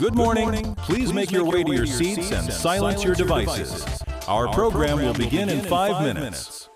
Good morning. Please make your way to your seats and silence your devices. Our program will begin in 5 minutes.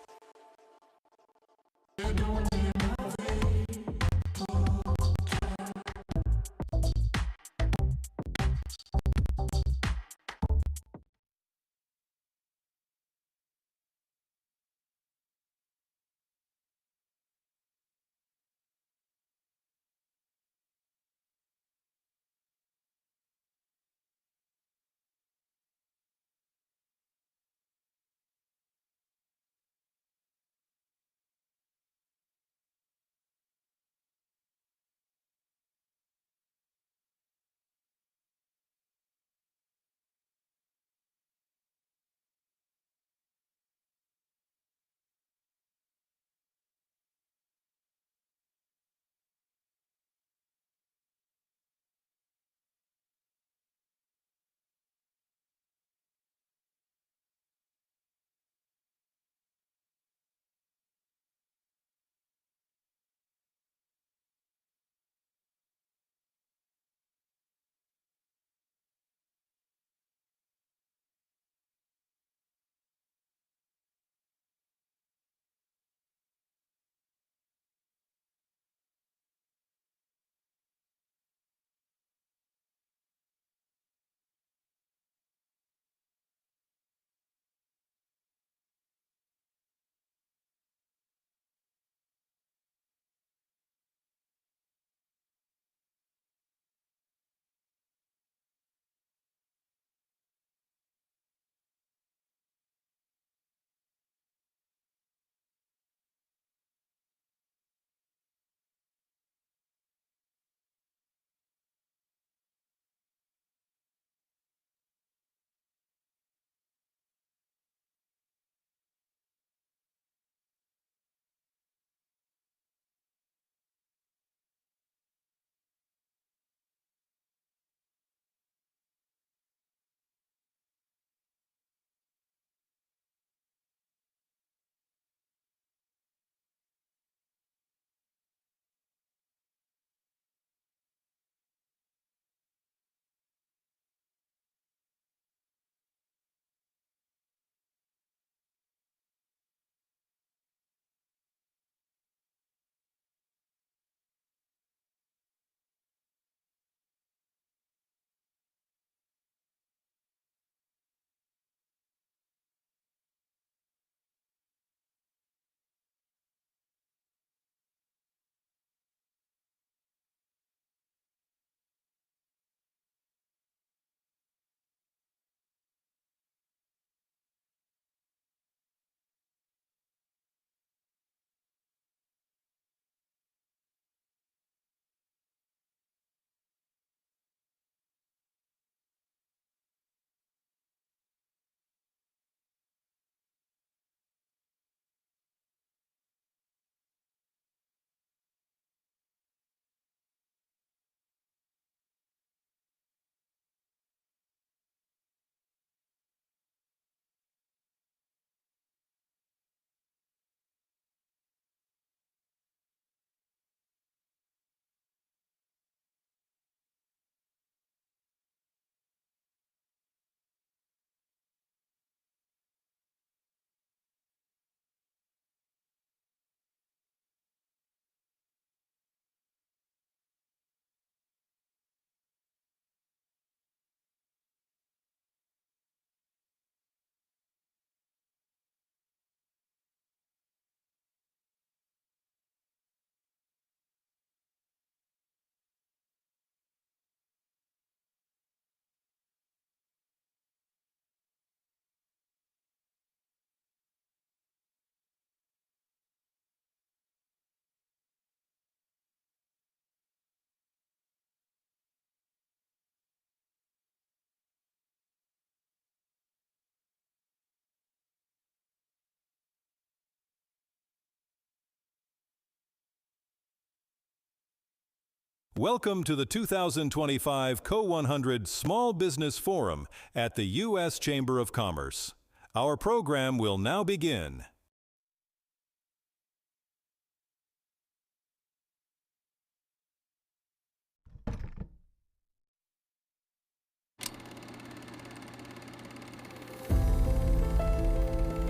Welcome to the 2025 Co100 Small Business Forum at the U.S. Chamber of Commerce. Our program will now begin.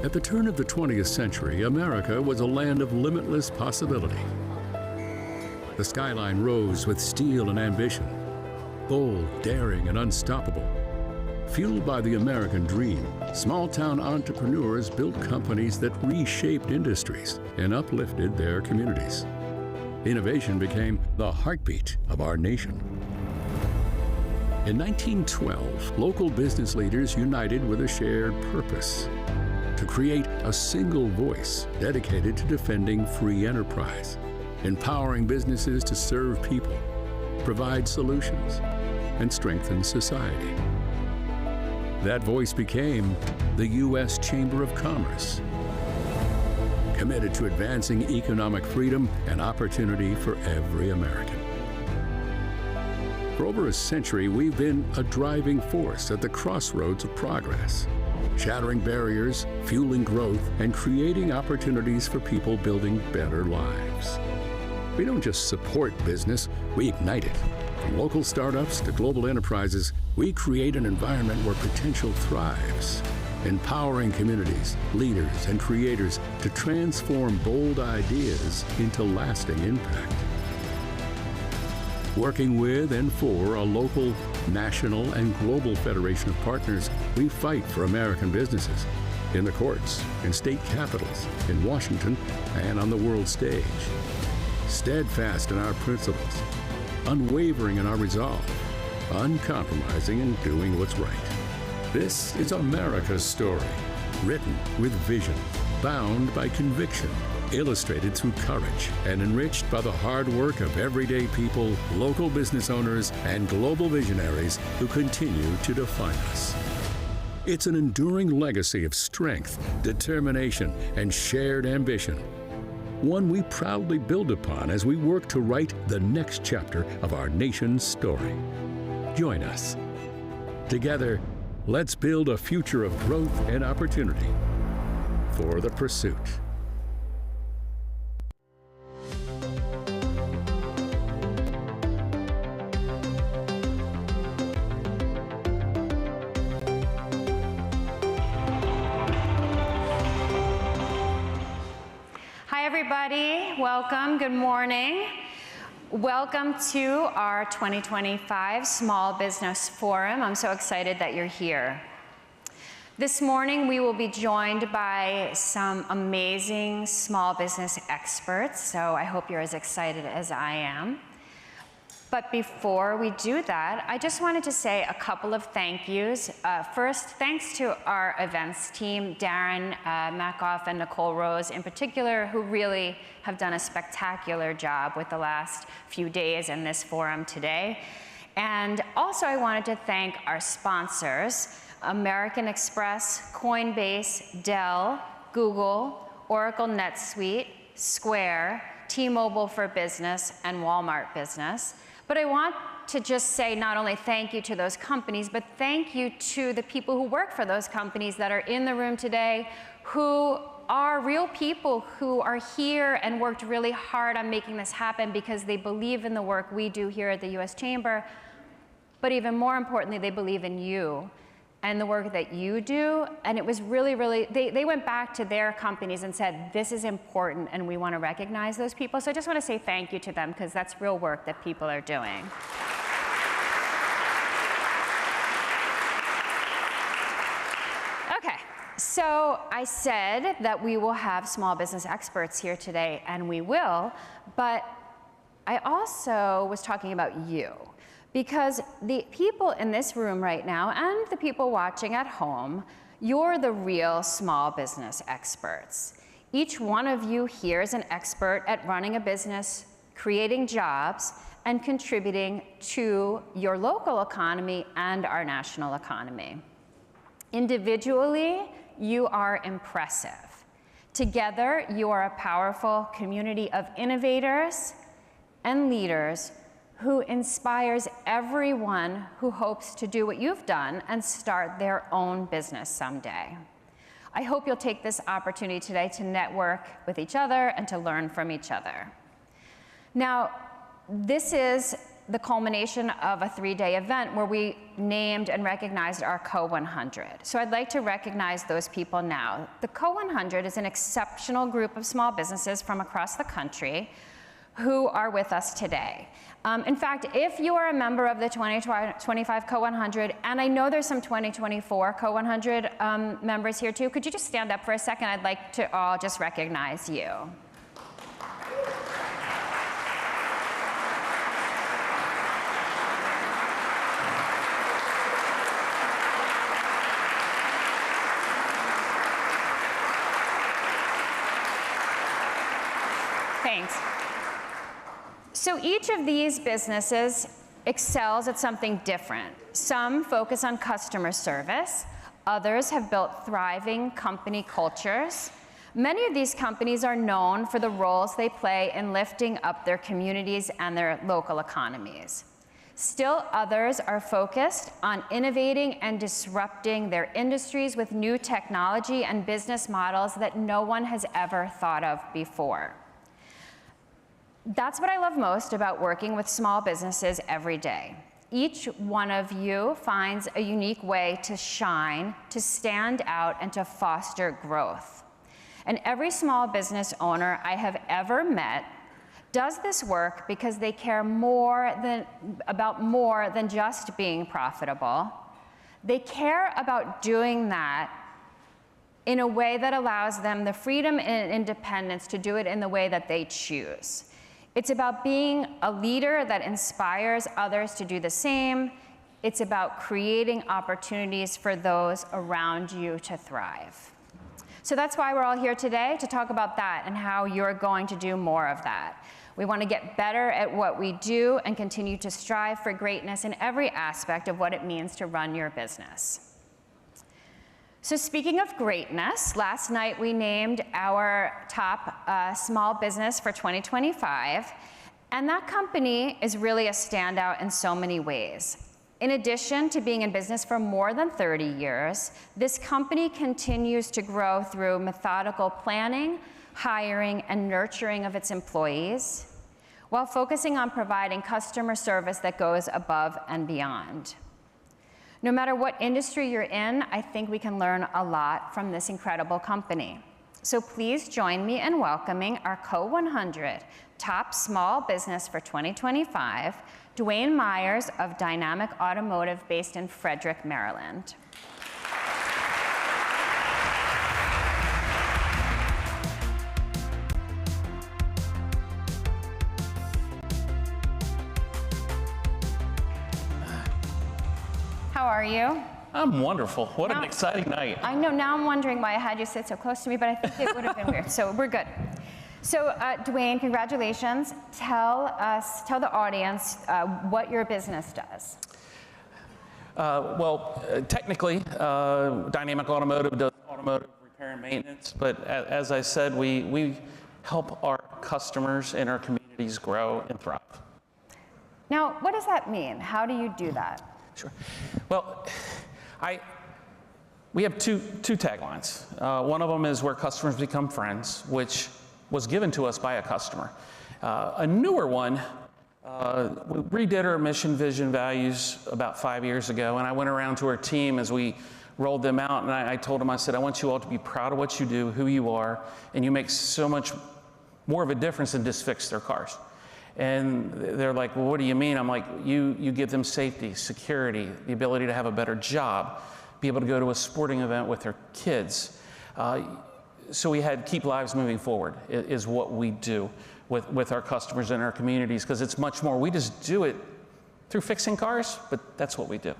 At the turn of the 20th century, America was a land of limitless possibility. The skyline rose with steel and ambition, bold, daring, and unstoppable. Fueled by the American dream, small-town entrepreneurs built companies that reshaped industries and uplifted their communities. Innovation became the heartbeat of our nation. In 1912, local business leaders united with a shared purpose: to create a single voice dedicated to defending free enterprise, empowering businesses to serve people, provide solutions, and strengthen society. That voice became the U.S. Chamber of Commerce, committed to advancing economic freedom and opportunity for every American. For over a century, we've been a driving force at the crossroads of progress, shattering barriers, fueling growth, and creating opportunities for people building better lives. We don't just support business, we ignite it. From local startups to global enterprises, we create an environment where potential thrives, empowering communities, leaders, and creators to transform bold ideas into lasting impact. Working with and for a local, national, and global federation of partners, we fight for American businesses in the courts, in state capitals, in Washington, and on the world stage. Steadfast in our principles, unwavering in our resolve, uncompromising in doing what's right. This is America's story, written with vision, bound by conviction, illustrated through courage, and enriched by the hard work of everyday people, local business owners, and global visionaries who continue to define us. It's an enduring legacy of strength, determination, and shared ambition. One we proudly build upon as we work to write the next chapter of our nation's story. Join us. Together, let's build a future of growth and opportunity for the pursuit. Hi everybody, welcome, good morning. Welcome to our 2025 Small Business Forum. I'm so excited that you're here. This morning we will be joined by some amazing small business experts, so I hope you're as excited as I am. But before we do that, I just wanted to say a couple of thank yous. First, thanks to our events team, Darren Makoff and Nicole Rose in particular, who really have done a spectacular job with the last few days in this forum today. And also I wanted to thank our sponsors, American Express, Coinbase, Dell, Google, Oracle NetSuite, Square, T-Mobile for Business, and Walmart Business. But I want to just say not only thank you to those companies, but thank you to the people who work for those companies that are in the room today, who are real people who are here and worked really hard on making this happen because they believe in the work we do here at the U.S. Chamber, but even more importantly, they believe in you and the work that you do. And it was really, they went back to their companies and said, this is important and we want to recognize those people. So I just want to say thank you to them because that's real work that people are doing. Okay, so I said that we will have small business experts here today, and we will, but I also was talking about you. Because the people in this room right now and the people watching at home, you're the real small business experts. Each one of you here is an expert at running a business, creating jobs, and contributing to your local economy and our national economy. Individually, you are impressive. Together, you are a powerful community of innovators and leaders who inspires everyone who hopes to do what you've done and start their own business someday. I hope you'll take this opportunity today to network with each other and to learn from each other. Now, this is the culmination of a 3-day event where we named and recognized our Co-100. So I'd like to recognize those people now. The Co-100 is an exceptional group of small businesses from across the country who are with us today. In fact, if you are a member of the 2025 Co-100, and I know there's some 2024 Co-100 members here too, could you just stand up for a second? I'd like to all just recognize you. Thanks. So each of these businesses excels at something different. Some focus on customer service. Others have built thriving company cultures. Many of these companies are known for the roles they play in lifting up their communities and their local economies. Still others are focused on innovating and disrupting their industries with new technology and business models that no one has ever thought of before. That's what I love most about working with small businesses every day. Each one of you finds a unique way to shine, to stand out, and to foster growth. And every small business owner I have ever met does this work because they care about more than just being profitable. They care about doing that in a way that allows them the freedom and independence to do it in the way that they choose. It's about being a leader that inspires others to do the same. It's about creating opportunities for those around you to thrive. So that's why we're all here today, to talk about that and how you're going to do more of that. We want to get better at what we do and continue to strive for greatness in every aspect of what it means to run your business. So speaking of greatness, last night we named our top small business for 2025, and that company is really a standout in so many ways. In addition to being in business for more than 30 years, this company continues to grow through methodical planning, hiring, and nurturing of its employees, while focusing on providing customer service that goes above and beyond. No matter what industry you're in, I think we can learn a lot from this incredible company. So please join me in welcoming our Co-100 top small business for 2025, Dwayne Myers of Dynamic Automotive based in Frederick, Maryland. How are you? I'm wonderful. What an exciting night. I know, now I'm wondering why I had you sit so close to me, but I think it would have been weird, so we're good. So Dwayne, congratulations. Tell the audience what your business does. Technically, Dynamic Automotive does automotive repair and maintenance, but as I said, we help our customers and our communities grow and thrive. Now, what does that mean? How do you do that? Sure. Well, we have two taglines. One of them is where customers become friends, which was given to us by a customer. A newer one, we redid our mission, vision, values about 5 years ago, and I went around to our team as we rolled them out, and I told them, I said, I want you all to be proud of what you do, who you are, and you make so much more of a difference than just fix their cars. And they're like, well, what do you mean? I'm like, you give them safety, security, the ability to have a better job, be able to go to a sporting event with their kids. So we had keep lives moving forward is what we do with our customers and our communities, because it's much more. We just do it through fixing cars, but that's what we do.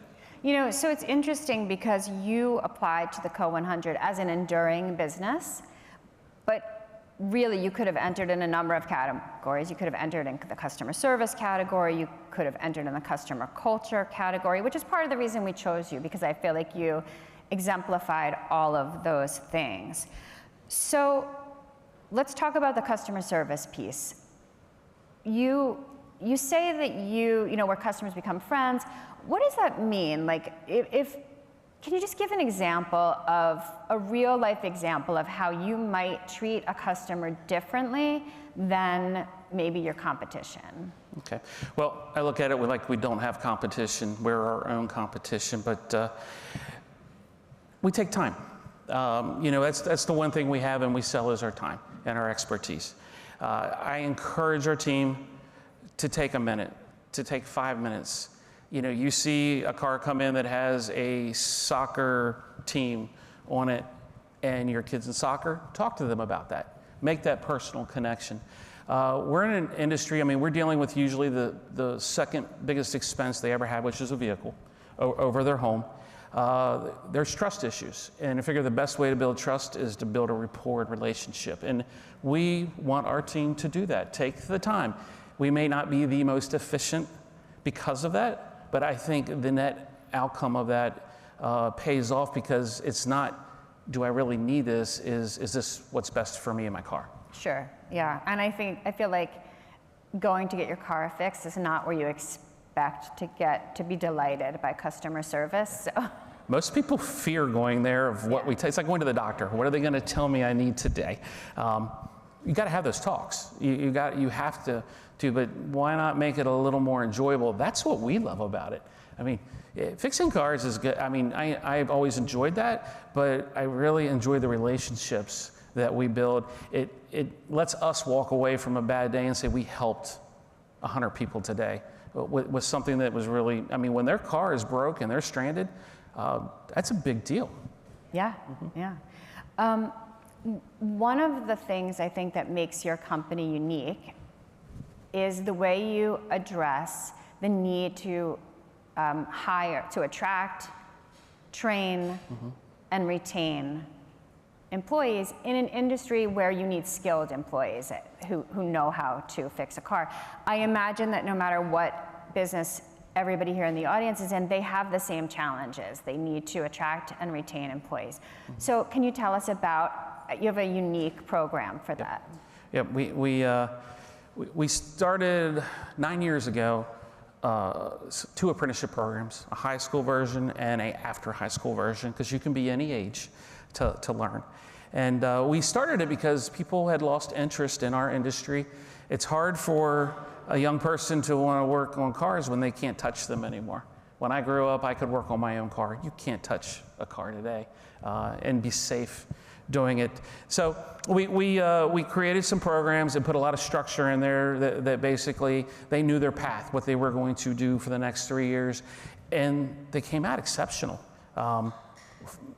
You know, so it's interesting because you applied to the Co-100 as an enduring business, but really, you could have entered in a number of categories. You could have entered in the customer service category. You could have entered in the customer culture category, which is part of the reason we chose you, because I feel like you exemplified all of those things. So let's talk about the customer service piece. You say that you know, where customers become friends. What does that mean? Like, can you just give an example of a real life example of how you might treat a customer differently than maybe your competition? Okay. Well, I look at it like we don't have competition. We're our own competition, but we take time. That's the one thing we have and we sell is our time and our expertise. I encourage our team to take a minute, to take 5 minutes. You see a car come in that has a soccer team on it and your kids in soccer, talk to them about that. Make that personal connection. We're in an industry, we're dealing with usually the second biggest expense they ever have, which is a vehicle over their home. There's trust issues, and I figure the best way to build trust is to build a rapport and relationship, and we want our team to do that. Take the time. We may not be the most efficient because of that, but I think the net outcome of that pays off, because it's not, do I really need this? Is this what's best for me in my car? Sure, yeah, and I feel like going to get your car fixed is not where you expect to be delighted by customer service. So. Most people fear going there of what we take. It's like going to the doctor. What are they going to tell me I need today? You got to have those talks. You have to, but why not make it a little more enjoyable? That's what we love about it. Fixing cars is good. I've always enjoyed that, but I really enjoy the relationships that we build. It lets us walk away from a bad day and say we helped 100 people today with something that was really, when their car is broke and they're stranded, that's a big deal. Yeah, yeah. One of the things I think that makes your company unique is the way you address the need to attract, train, and retain employees in an industry where you need skilled employees who know how to fix a car. I imagine that no matter what business everybody here in the audience is in, they have the same challenges. They need to attract and retain employees. So can you tell us you have a unique program for that? Yeah, we started 9 years ago, 2 apprenticeship programs, a high school version and a after high school version, because you can be any age to learn. And we started it because people had lost interest in our industry. It's hard for a young person to want to work on cars when they can't touch them anymore. When I grew up, I could work on my own car. You can't touch a car today and be safe doing it. So we created some programs and put a lot of structure in there that basically they knew their path, what they were going to do for the next 3 years, and they came out exceptional.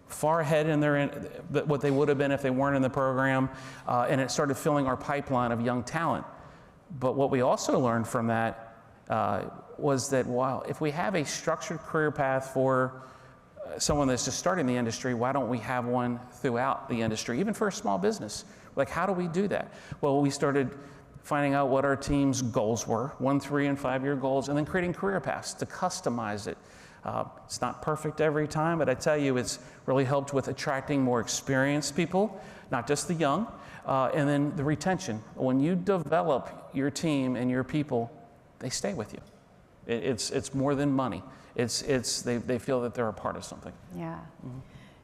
Far ahead in what they would have been if they weren't in the program, and it started filling our pipeline of young talent. But what we also learned from that was that if we have a structured career path for someone that's just starting the industry, why don't we have one throughout the industry, even for a small business? Like, how do we do that? Well, we started finding out what our team's goals were, 1, 3, and 5 year goals, and then creating career paths to customize it. It's not perfect every time, but I tell you, it's really helped with attracting more experienced people, not just the young, and then the retention. When you develop your team and your people, they stay with you. It's more than money. They feel that they're a part of something. Yeah.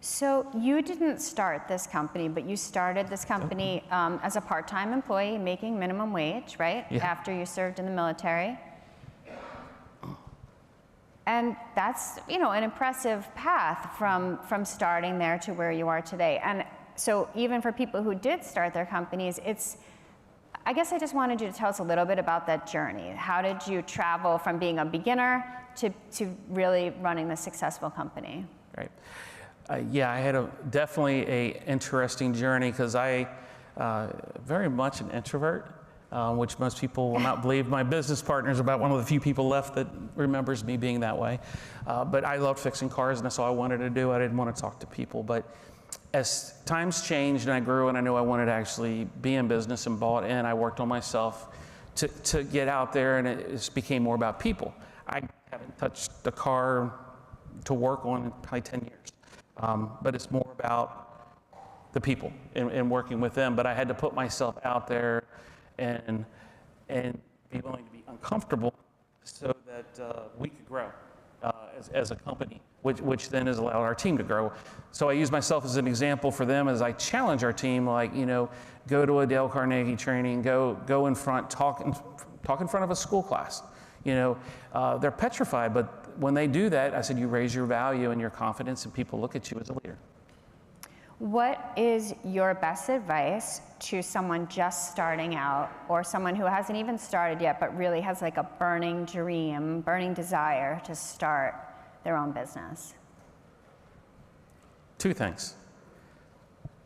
So you didn't start this company, but you started this company as a part-time employee making minimum wage, right? Yeah. After you served in the military. And that's, an impressive path from starting there to where you are today. And so even for people who did start their companies, I guess I just wanted you to tell us a little bit about that journey. How did you travel from being a beginner to really running the successful company? Right. I had definitely an interesting journey, because I very much an introvert, which most people will not believe. My business partner's about one of the few people left that remembers me being that way. But I loved fixing cars, and that's all I wanted to do. I didn't want to talk to people. But as times changed and I grew and I knew I wanted to actually be in business and bought in, I worked on myself to get out there, and it just became more about people. I haven't touched a car to work on in probably 10 years. But it's more about the people and working with them. But I had to put myself out there and be willing to be uncomfortable so that we could grow as a company, which then has allowed our team to grow. So I use myself as an example for them as I challenge our team, go to a Dale Carnegie training, go in front, talk talk in front of a school class. They're petrified, but when they do that, I said, you raise your value and your confidence, and people look at you as a leader. What is your best advice to someone just starting out, or someone who hasn't even started yet, but really has like a burning dream, burning desire to start their own business? 2 things.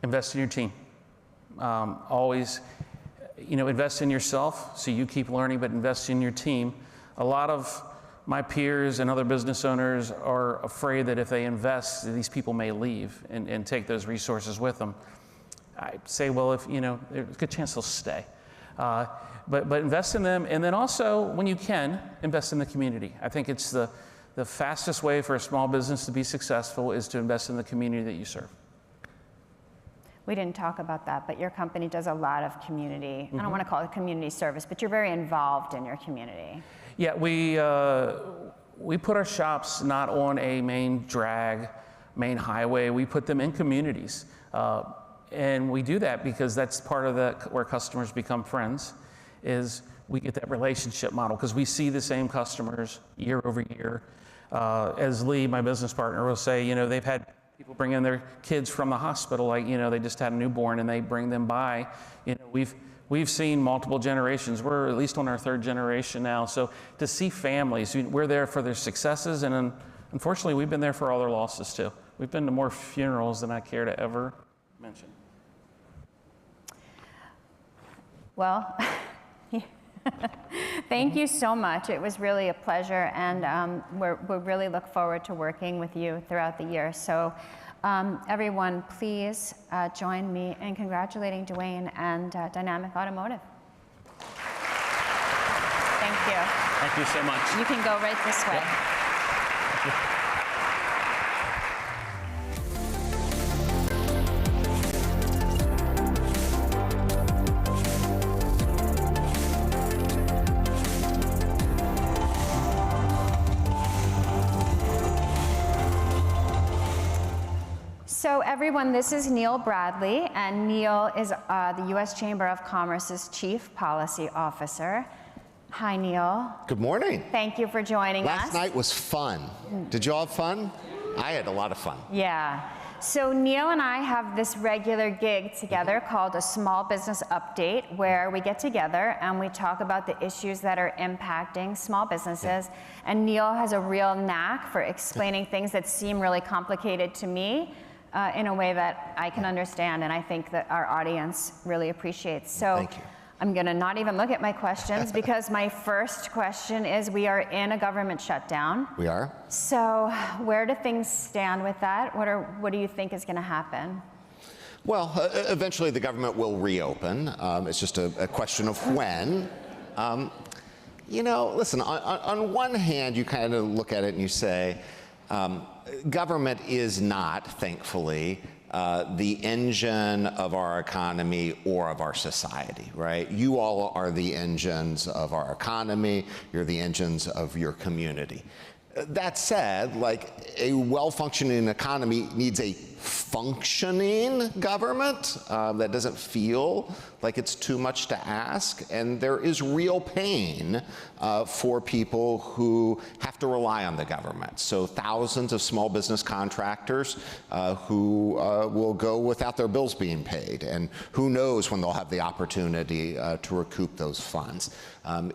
Invest in your team. Always, invest in yourself so you keep learning, but invest in your team. A lot of my peers and other business owners are afraid that if they invest, these people may leave and take those resources with them. I say, well, there's a good chance they'll stay. But invest in them, and then also, when you can, invest in the community. I think it's the fastest way for a small business to be successful is to invest in the community that you serve. We didn't talk about that, but your company does a lot of community. I don't want to call it community service, but you're very involved in your community. Yeah, we put our shops not on a main highway. We put them in communities. And we do that because that's part of where customers become friends, is we get that relationship model, because we see the same customers year over year. As Lee, my business partner, will say, they've had people bring in their kids from the hospital, they just had a newborn and they bring them by. We've seen multiple generations. We're at least on our 3rd generation now. So to see families, we're there for their successes, and unfortunately, we've been there for all their losses too. We've been to more funerals than I care to ever mention. Well, thank you so much. It was really a pleasure, and we really look forward to working with you throughout the year. So everyone, please join me in congratulating Dwayne and Dynamic Automotive. Thank you. Thank you so much. You can go right this way. Yep. Thank you. So everyone, this is Neil Bradley, and Neil is the U.S. Chamber of Commerce's Chief Policy Officer. Hi, Neil. Good morning. Thank you for joining us. Last night was fun. Did you all have fun? I had a lot of fun. Yeah. So Neil and I have this regular gig together called a Small Business Update, where we get together and we talk about the issues that are impacting small businesses. And Neil has a real knack for explaining things that seem really complicated to me in a way that I can understand, and I think that our audience really appreciates. So Thank you. I'm going to not even look at my questions because my first question is, we are in a government shutdown. We are? So where do things stand with that? What do you think is going to happen? Well, eventually the government will reopen. It's just a question of when. Listen, on one hand, you kind of look at it and you say, government is not, thankfully, the engine of our economy or of our society, right? You all are the engines of our economy. You're the engines of your community. That said, a well-functioning economy needs a functioning government that doesn't feel like it's too much to ask, and there is real pain for people who have to rely on the government. So thousands of small business contractors who will go without their bills being paid, and who knows when they'll have the opportunity to recoup those funds.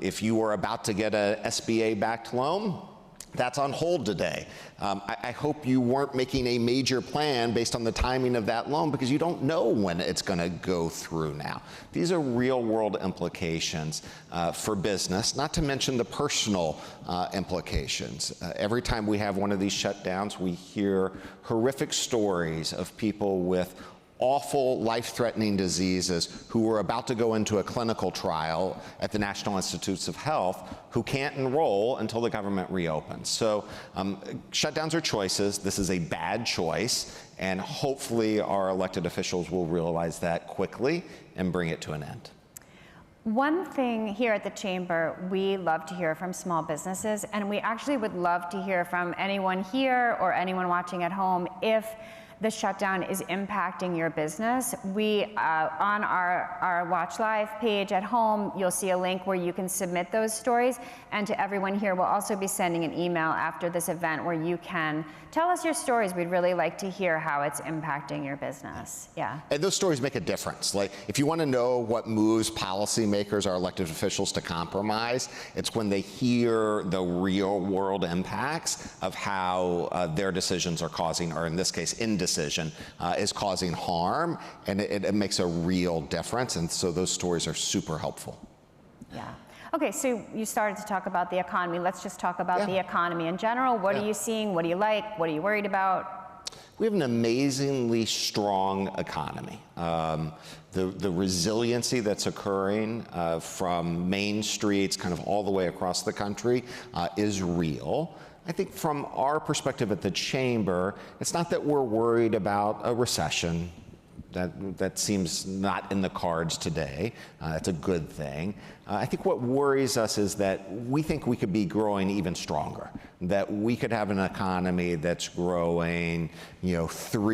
If you were about to get a SBA-backed loan, that's on hold today. I hope you weren't making a major plan based on the timing of that loan, because you don't know when it's going to go through now. These are real-world implications for business, not to mention the personal implications. Every time we have one of these shutdowns, we hear horrific stories of people with awful, life-threatening diseases who were about to go into a clinical trial at the National Institutes of Health who can't enroll until the government reopens. So shutdowns are choices. This is a bad choice, and hopefully our elected officials will realize that quickly and bring it to an end. One thing here at the Chamber, we love to hear from small businesses, and we actually would love to hear from anyone here or anyone watching at home if the shutdown is impacting your business, we, on our Watch Live page at home, you'll see a link where you can submit those stories. And to everyone here, we'll also be sending an email after this event where you can tell us your stories. We'd really like to hear how it's impacting your business. Yeah. And those stories make a difference. Like, if you want to know what moves policymakers or elected officials to compromise, it's when they hear the real world impacts of how their decisions are causing, or in this case, indecision, is causing harm, and it makes a real difference, and so those stories are super helpful. Yeah. Okay, so you started to talk about the economy. Let's just talk about the economy in general. What are you seeing? What do you like? What are you worried about? We have an amazingly strong economy. The resiliency that's occurring from main streets kind of all the way across the country is real. I think from our perspective at the Chamber, it's not that we're worried about a recession. That seems not in the cards today. That's a good thing. I think what worries us is that we think we could be growing even stronger, that we could have an economy that's growing, above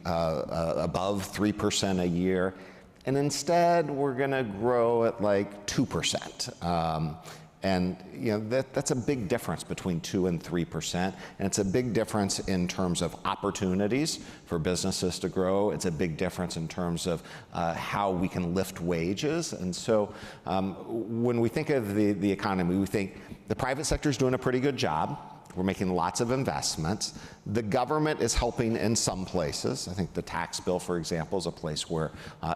3% a year, and instead we're going to grow at like 2%. And that's a big difference between 2 and 3%, and it's a big difference in terms of opportunities for businesses to grow. It's a big difference in terms of how we can lift wages. And so when we think of the economy, we think the private sector is doing a pretty good job. We're making lots of investments. The government is helping in some places. I think the tax bill, for example, is a place where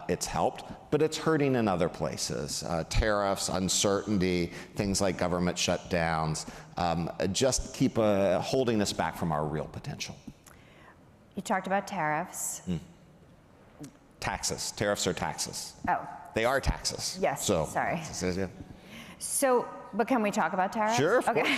it's helped, but it's hurting in other places. Tariffs, uncertainty, things like government shutdowns, just keep holding us back from our real potential. You talked about tariffs. Taxes. Tariffs are taxes. Oh. They are taxes. Yes, so, sorry. So, but can we talk about tariffs? Sure, of course.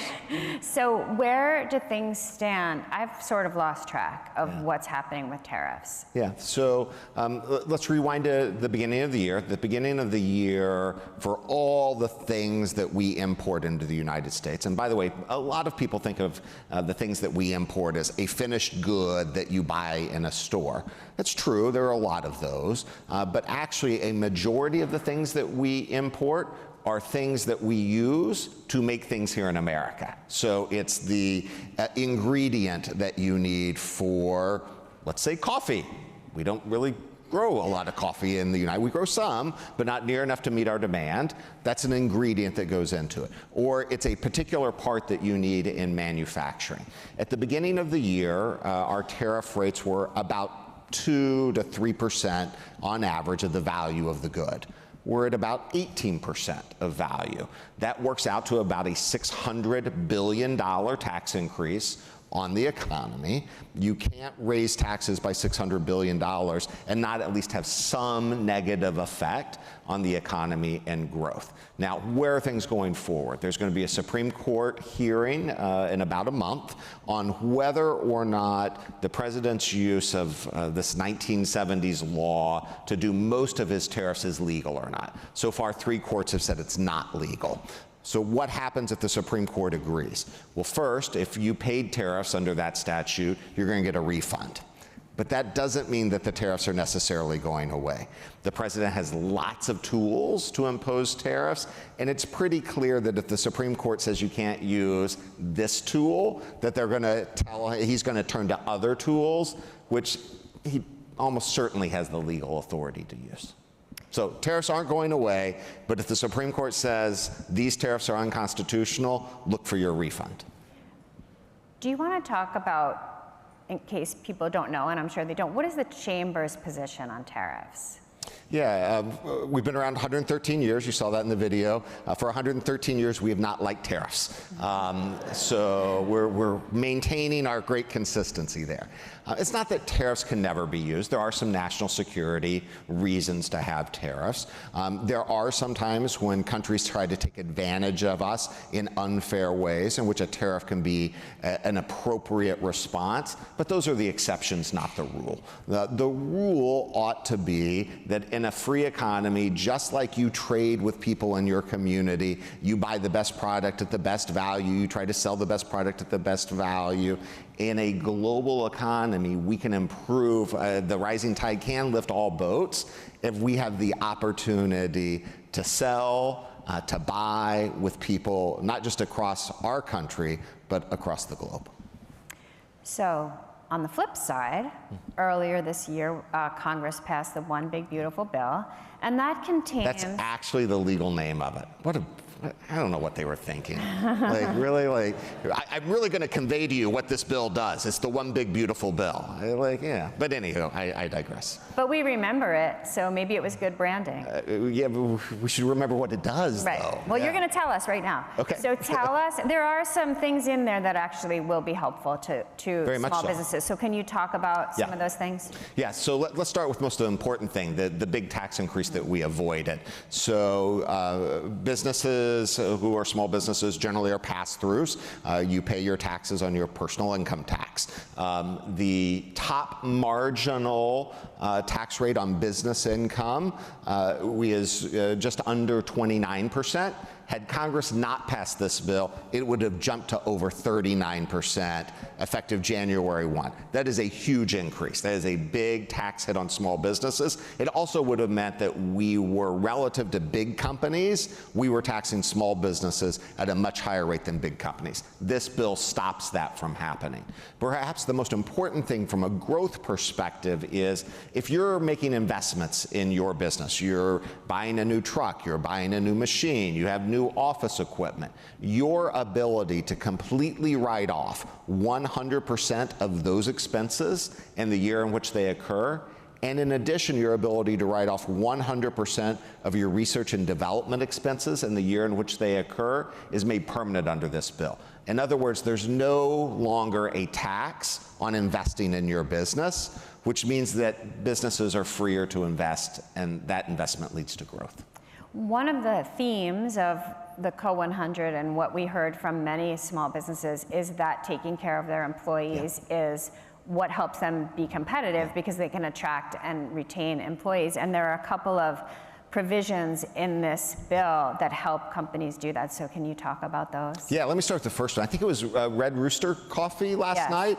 So where do things stand? I've sort of lost track of what's happening with tariffs. Yeah, so let's rewind to the beginning of the year. The beginning of the year, for all the things that we import into the United States, and by the way, a lot of people think of the things that we import as a finished good that you buy in a store. That's true, there are a lot of those, but actually a majority of the things that we import are things that we use to make things here in America. So it's the ingredient that you need for, let's say, coffee. We don't really grow a lot of coffee in the United States. We grow some, but not near enough to meet our demand. That's an ingredient that goes into it. Or it's a particular part that you need in manufacturing. At the beginning of the year, our tariff rates were about 2 to 3% on average of the value of the good. We're at about 18% of value. That works out to about a $600 billion tax increase on the economy. You can't raise taxes by $600 billion and not at least have some negative effect on the economy and growth. Now, where are things going forward? There's going to be a Supreme Court hearing in about a month on whether or not the president's use of this 1970s law to do most of his tariffs is legal or not. So far, 3 courts have said it's not legal. So what happens if the Supreme Court agrees? Well, first, if you paid tariffs under that statute, you're going to get a refund. But that doesn't mean that the tariffs are necessarily going away. The president has lots of tools to impose tariffs, and it's pretty clear that if the Supreme Court says you can't use this tool, that he's going to turn to other tools, which he almost certainly has the legal authority to use. So tariffs aren't going away, but if the Supreme Court says these tariffs are unconstitutional, look for your refund. Do you want to talk about, in case people don't know, and I'm sure they don't, what is the Chamber's position on tariffs? Yeah, we've been around 113 years. You saw that in the video. For 113 years, we have not liked tariffs. So we're maintaining our great consistency there. It's not that tariffs can never be used. There are some national security reasons to have tariffs. There are some times when countries try to take advantage of us in unfair ways in which a tariff can be an appropriate response, but those are the exceptions, not the rule. The rule ought to be that that in a free economy, just like you trade with people in your community, you buy the best product at the best value, you try to sell the best product at the best value. In a global economy, we can improve, the rising tide can lift all boats if we have the opportunity to sell, to buy with people, not just across our country, but across the globe. So, on the flip side, earlier this year, Congress passed the One Big Beautiful Bill, and that contains... That's actually the legal name of it. I don't know what they were thinking. Like, really, like, I'm really going to convey to you what this bill does. It's the One Big Beautiful Bill. Like, yeah. But anywho, I digress. But we remember it, so maybe it was good branding. Yeah, but we should remember what it does, right. though. Well, yeah. you're going to tell us right now. Okay. So tell us, there are some things in there that actually will be helpful to Very much small so. businesses. So can you talk about some of those things? Yeah, so let's start with most of the important thing, the big tax increase that we avoided. So businesses who are small businesses generally are pass-throughs. You pay your taxes on your personal income tax. The top marginal tax rate on business income is just under 29%. Had Congress not passed this bill, it would have jumped to over 39% effective January 1. That is a huge increase. That is a big tax hit on small businesses. It also would have meant that we were, relative to big companies, we were taxing small businesses at a much higher rate than big companies. This bill stops that from happening. Perhaps the most important thing from a growth perspective is if you're making investments in your business, you're buying a new truck, you're buying a new machine, you have new office equipment, your ability to completely write off 100% of those expenses in the year in which they occur, and in addition, your ability to write off 100% of your research and development expenses in the year in which they occur is made permanent under this bill. In other words, there's no longer a tax on investing in your business, which means that businesses are freer to invest, and that investment leads to growth. One of the themes of the Co 100 and what we heard from many small businesses is that taking care of their employees is what helps them be competitive because they can attract and retain employees. And there are a couple of provisions in this bill that help companies do that. So can you talk about those? Yeah, let me start with the first one. I think it was Red Rooster Coffee last night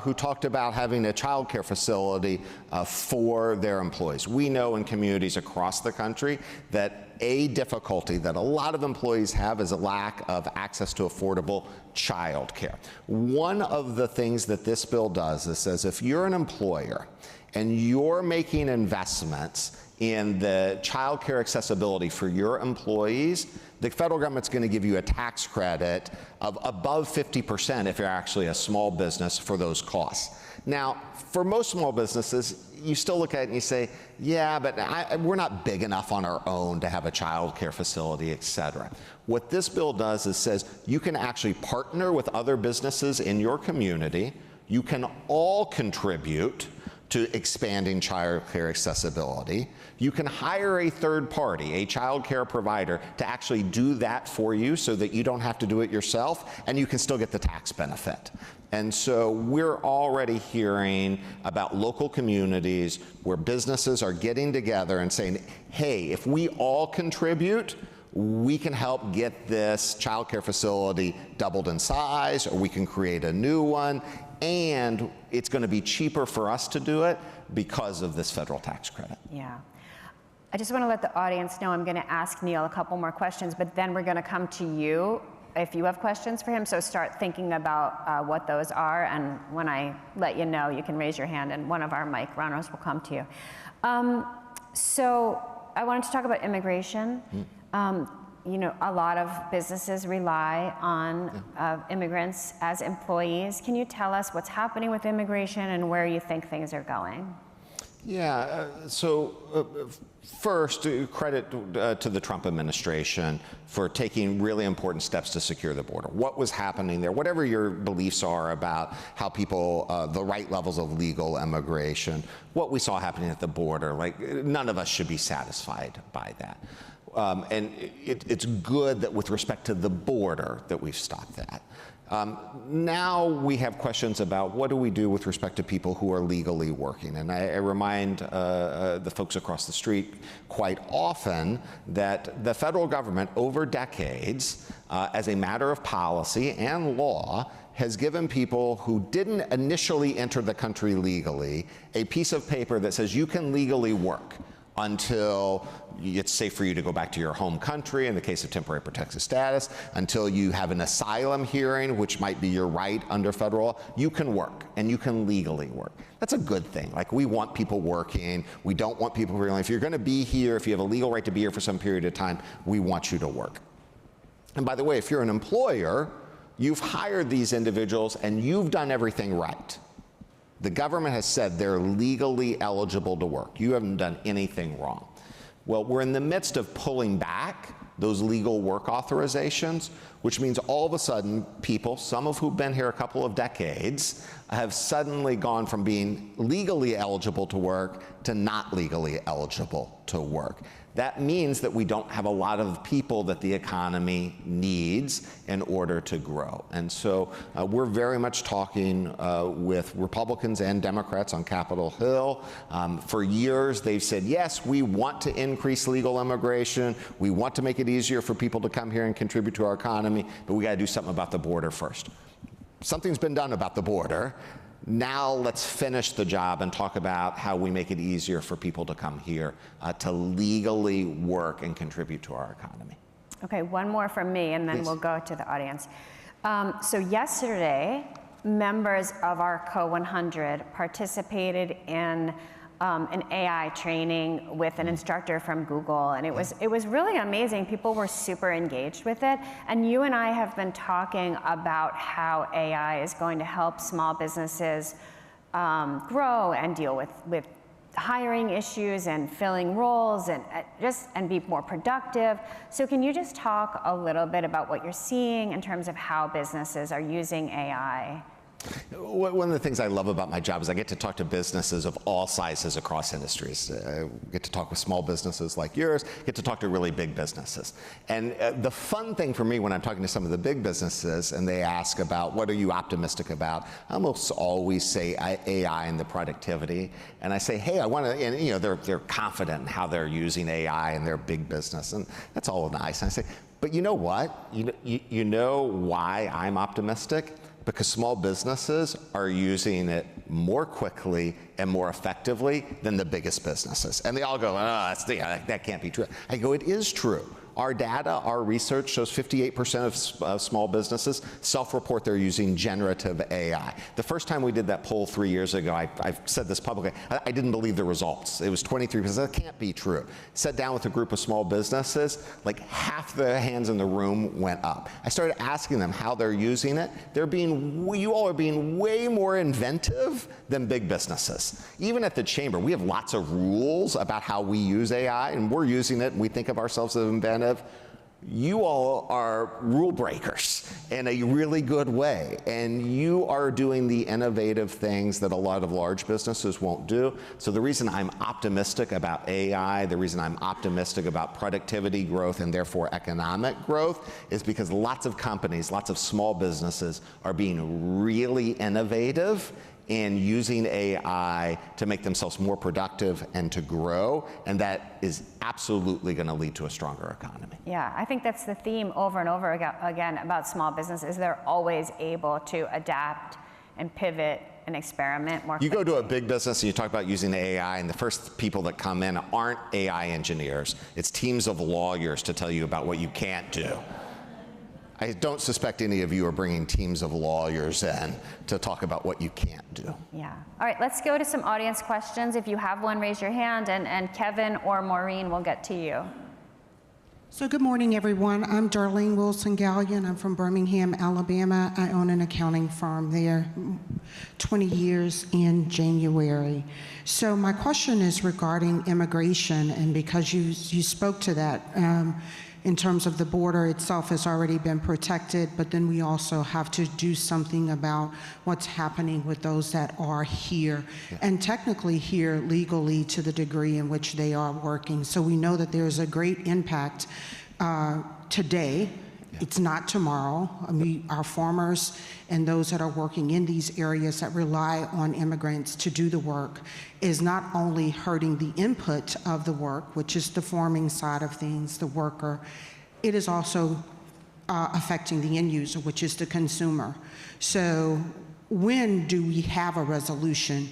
who talked about having a child care facility for their employees. We know in communities across the country that a difficulty that a lot of employees have is a lack of access to affordable child care. One of the things that this bill does is says if you're an employer and you're making investments in the child care accessibility for your employees, the federal government's going to give you a tax credit of above 50% if you're actually a small business for those costs. Now, for most small businesses, you still look at it and you say, yeah, but we're not big enough on our own to have a child care facility, et cetera. What this bill does is says you can actually partner with other businesses in your community. You can all contribute to expanding child care accessibility. You can hire a third party, a child care provider, to actually do that for you so that you don't have to do it yourself, and you can still get the tax benefit. And so we're already hearing about local communities where businesses are getting together and saying, hey, if we all contribute, we can help get this child care facility doubled in size, or we can create a new one, and it's going to be cheaper for us to do it because of this federal tax credit. Yeah. I just want to let the audience know I'm going to ask Neil a couple more questions, but then we're going to come to you if you have questions for him. So start thinking about what those are, and when I let you know, you can raise your hand and one of our mic runners will come to you. So I wanted to talk about immigration. You know, a lot of businesses rely on immigrants as employees. Can you tell us what's happening with immigration and where you think things are going? Yeah, first, credit to the Trump administration for taking really important steps to secure the border. What was happening there, whatever your beliefs are about how people, the right levels of legal immigration, what we saw happening at the border, like none of us should be satisfied by that. And it's good that with respect to the border that we've stopped that. Now we have questions about what do we do with respect to people who are legally working. And I remind the folks across the street quite often that the federal government over decades, as a matter of policy and law, has given people who didn't initially enter the country legally a piece of paper that says you can legally work until it's safe for you to go back to your home country in the case of temporary protected status, until you have an asylum hearing, which might be your right under federal law. You can work, and you can legally work. That's a good thing. Like, we want people working. We don't want people really. If you're going to be here, if you have a legal right to be here for some period of time, we want you to work. And by the way, if you're an employer, you've hired these individuals and you've done everything right. The government has said they're legally eligible to work. You haven't done anything wrong. Well, we're in the midst of pulling back those legal work authorizations, which means all of a sudden people, some of who've been here a couple of decades, have suddenly gone from being legally eligible to work to not legally eligible to work. That means that we don't have a lot of people that the economy needs in order to grow. And so we're very much talking with Republicans and Democrats on Capitol Hill. For years, they've said, yes, we want to increase legal immigration. We want to make it easier for people to come here and contribute to our economy, but we got to do something about the border first. Something's been done about the border. Now let's finish the job and talk about how we make it easier for people to come here to legally work and contribute to our economy. Okay, one more from me, and then Please. we'll go to the audience. So yesterday, members of our Co-100 participated in an AI training with an instructor from Google, and it was really amazing. People were super engaged with it, and you and I have been talking about how AI is going to help small businesses grow and deal with hiring issues and filling roles and be more productive. So can you just talk a little bit about what you're seeing in terms of how businesses are using AI? One of the things I love about my job is I get to talk to businesses of all sizes across industries. I get to talk with small businesses like yours, get to talk to really big businesses. And the fun thing for me when I'm talking to some of the big businesses and they ask about what are you optimistic about, I almost always say AI and the productivity. And I say, hey, I want to, and you know, they're confident in how they're using AI in their big business. And that's all nice. And I say, but you know what? You know why I'm optimistic? Because small businesses are using it more quickly and more effectively than the biggest businesses. And they all go, that can't be true. I go, it is true. Our data, our research shows 58% of small businesses self-report they're using generative AI. The first time we did that poll 3 years ago, I've said this publicly, I didn't believe the results. It was 23%. That can't be true. Sat down with a group of small businesses, like half the hands in the room went up. I started asking them how they're using it. You all are being way more inventive than big businesses. Even at the chamber, we have lots of rules about how we use AI, and we're using it, and we think of ourselves as inventive. You all are rule breakers in a really good way, and you are doing the innovative things that a lot of large businesses won't do. So the reason I'm optimistic about AI, the reason I'm optimistic about productivity growth and therefore economic growth is because lots of companies, lots of small businesses are being really innovative and using AI to make themselves more productive and to grow, and that is absolutely going to lead to a stronger economy. Yeah, I think that's the theme over and over again about small businesses. They're always able to adapt and pivot and experiment more quickly. You go to a big business and you talk about using AI, and the first people that come in aren't AI engineers. It's teams of lawyers to tell you about what you can't do. I don't suspect any of you are bringing teams of lawyers in to talk about what you can't do. Yeah. All right, let's go to some audience questions. If you have one, raise your hand, and Kevin or Maureen will get to you. So good morning, everyone. I'm Darlene Wilson-Gallion. I'm from Birmingham, Alabama. I own an accounting firm there, 20 years in January. So my question is regarding immigration, and because you spoke to that, in terms of the border itself has already been protected, but then we also have to do something about what's happening with those that are here, and technically here legally to the degree in which they are working. So we know that there's a great impact today It's not tomorrow. I mean, our farmers and those that are working in these areas that rely on immigrants to do the work is not only hurting the input of the work, which is the farming side of things, the worker, it is also affecting the end user, which is the consumer. So when do we have a resolution,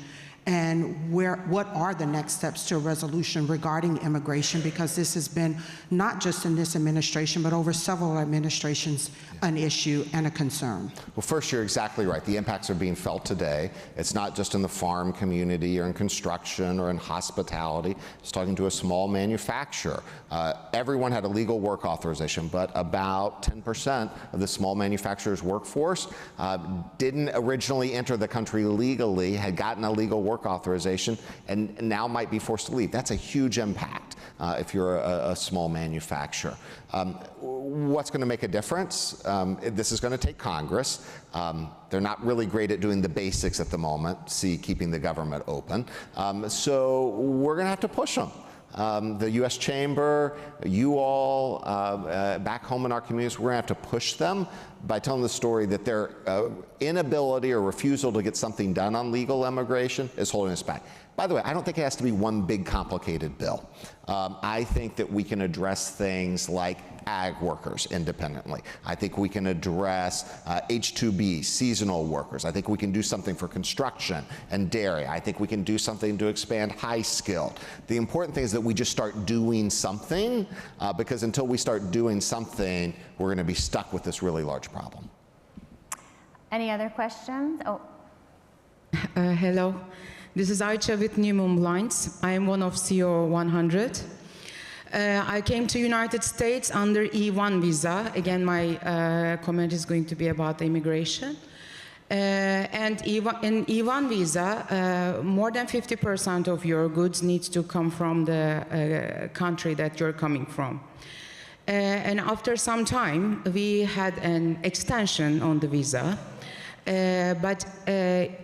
and what are the next steps to a resolution regarding immigration? Because this has been, not just in this administration, but over several administrations, an issue and a concern. Well, first, you're exactly right. The impacts are being felt today. It's not just in the farm community or in construction or in hospitality. It's talking to a small manufacturer. Everyone had a legal work authorization, but about 10% of the small manufacturer's workforce didn't originally enter the country legally, had gotten a legal work authorization, and now might be forced to leave. That's a huge impact if you're a small manufacturer. What's going to make a difference? This is going to take Congress. They're not really great at doing the basics at the moment, keeping the government open. So we're going to have to push them. The U.S. Chamber, you all, back home in our communities, we're going to have to push them by telling the story that their inability or refusal to get something done on legal immigration is holding us back. By the way, I don't think it has to be one big complicated bill. I think that we can address things like ag workers independently. I think we can address H-2B, seasonal workers. I think we can do something for construction and dairy. I think we can do something to expand high-skilled. The important thing is that we just start doing something, because until we start doing something, we're going to be stuck with this really large problem. Any other questions? Oh. Hello. This is Ayça with Newman Blinds. I am one of CEO 100. I came to United States under E1 visa. Again, my comment is going to be about the immigration. And in E1 visa, more than 50% of your goods needs to come from the country that you're coming from. And after some time, we had an extension on the visa. But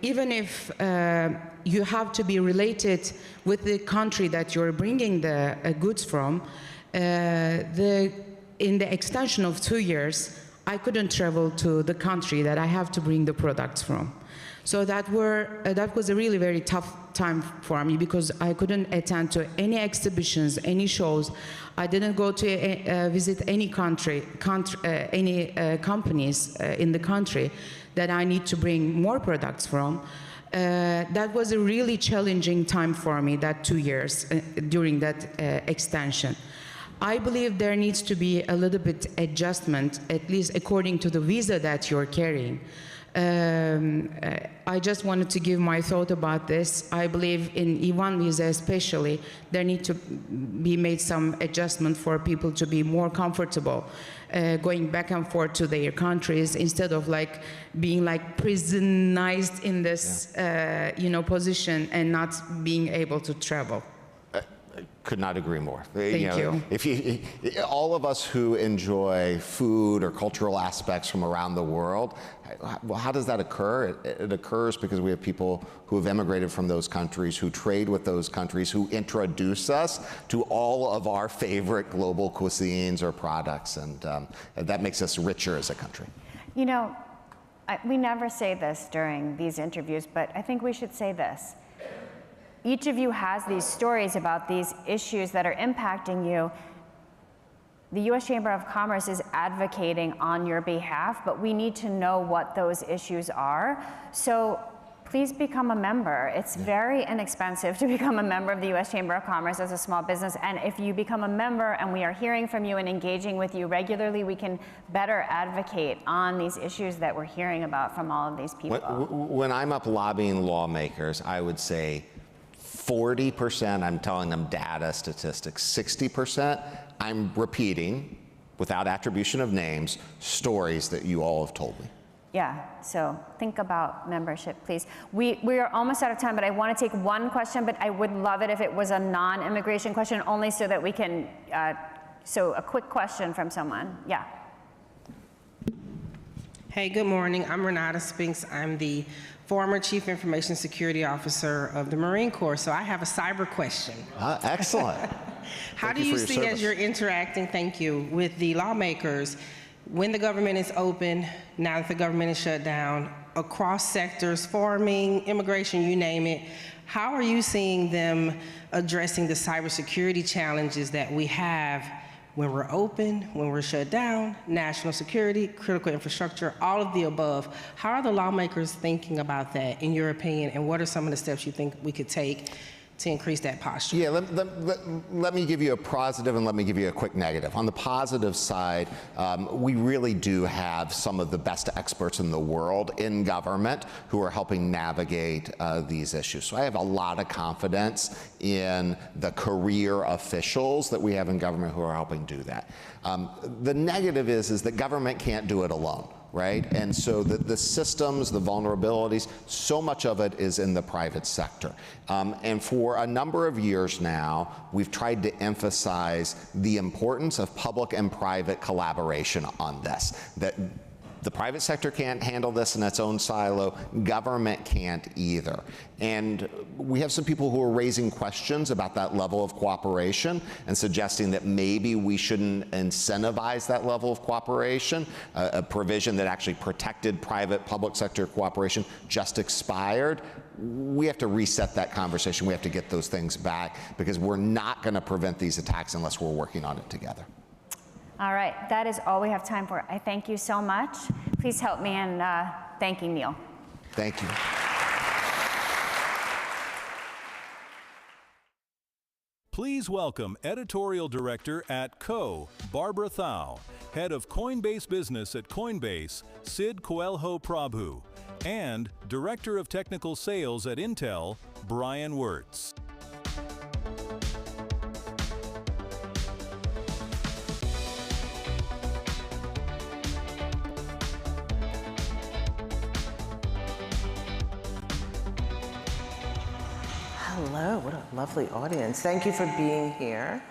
even if you have to be related with the country that you're bringing the goods from, in the extension of 2 years, I couldn't travel to the country that I have to bring the products from. So that was a really very tough time for me, because I couldn't attend to any exhibitions, any shows. I didn't go to visit any companies in the country that I need to bring more products from. That was a really challenging time for me, that 2 years during that extension. I believe there needs to be a little bit adjustment, at least according to the visa that you're carrying. I just wanted to give my thought about this. I believe in E1 visa especially, there need to be made some adjustment for people to be more comfortable going back and forth to their countries, instead of being prisonized in this position and not being able to travel. Could not agree more. Thank you. All of us who enjoy food or cultural aspects from around the world, well, how does that occur? It occurs because we have people who have emigrated from those countries, who trade with those countries, who introduce us to all of our favorite global cuisines or products, and that makes us richer as a country. You know, we never say this during these interviews, but I think we should say this. Each of you has these stories about these issues that are impacting you. The U.S. Chamber of Commerce is advocating on your behalf, but we need to know what those issues are. So please become a member. It's very inexpensive to become a member of the U.S. Chamber of Commerce as a small business. And if you become a member and we are hearing from you and engaging with you regularly, we can better advocate on these issues that we're hearing about from all of these people. When I'm up lobbying lawmakers, I would say 40%, I'm telling them data, statistics. 60%, I'm repeating, without attribution of names, stories that you all have told me. Yeah, so think about membership, please. We are almost out of time, but I want to take one question, but I would love it if it was a non-immigration question, only so that we can, so a quick question from someone. Yeah. Hey, good morning. I'm Renata Spinks. I'm the former Chief Information Security Officer of the Marine Corps, so I have a cyber question. Excellent. How do you see, as you're interacting, thank you, with the lawmakers, when the government is open, now that the government is shut down, across sectors, farming, immigration, you name it, how are you seeing them addressing the cybersecurity challenges that we have when we're open, when we're shut down, national security, critical infrastructure, all of the above? How are the lawmakers thinking about that, in your opinion, and what are some of the steps you think we could take to increase that posture? Yeah, let me give you a positive and let me give you a quick negative. On the positive side, we really do have some of the best experts in the world in government who are helping navigate these issues. So I have a lot of confidence in the career officials that we have in government who are helping do that. The negative is that government can't do it alone. Right? And so the systems, the vulnerabilities, so much of it is in the private sector. And for a number of years now, we've tried to emphasize the importance of public and private collaboration on this. That the private sector can't handle this in its own silo, government can't either. And we have some people who are raising questions about that level of cooperation and suggesting that maybe we shouldn't incentivize that level of cooperation. A provision that actually protected private-public sector cooperation just expired. We have to reset that conversation. We have to get those things back because we're not going to prevent these attacks unless we're working on it together. All right, that is all we have time for. I thank you so much. Please help me in thanking Neil. Thank you. Please welcome Editorial Director at Co, Barbara Thau, Head of Coinbase Business at Coinbase, Sid Coelho Prabhu, and Director of Technical Sales at Intel, Brian Wirtz. Hello, what a lovely audience. Thank you for being here.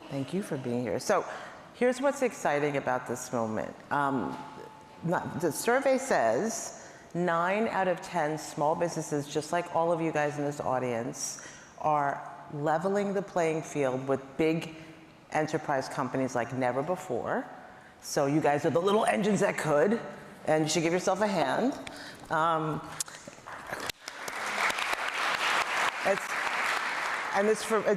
Thank you for being here. So here's what's exciting about this moment. The survey says 9 out of 10 small businesses, just like all of you guys in this audience, are leveling the playing field with big enterprise companies like never before. So you guys are the little engines that could, and you should give yourself a hand.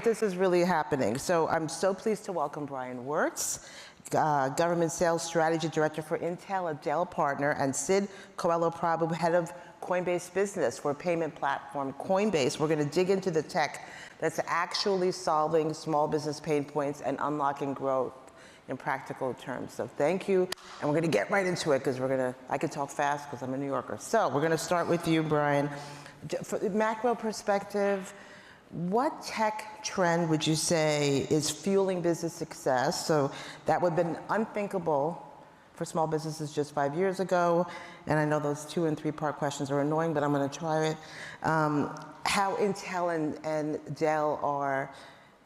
This is really happening. So I'm so pleased to welcome Brian Wirtz, Government Sales Strategy Director for Intel, a Dell partner, and Sid Coelho Prabhu, Head of Coinbase Business for payment platform Coinbase. We're going to dig into the tech that's actually solving small business pain points and unlocking growth in practical terms. So thank you, and we're going to get right into it because I can talk fast because I'm a New Yorker. So we're going to start with you, Brian. From the macro perspective, what tech trend would you say is fueling business success? So that would have been unthinkable for small businesses just 5 years ago. And I know those 2- and 3-part questions are annoying, but I'm going to try it. How Intel and Dell are,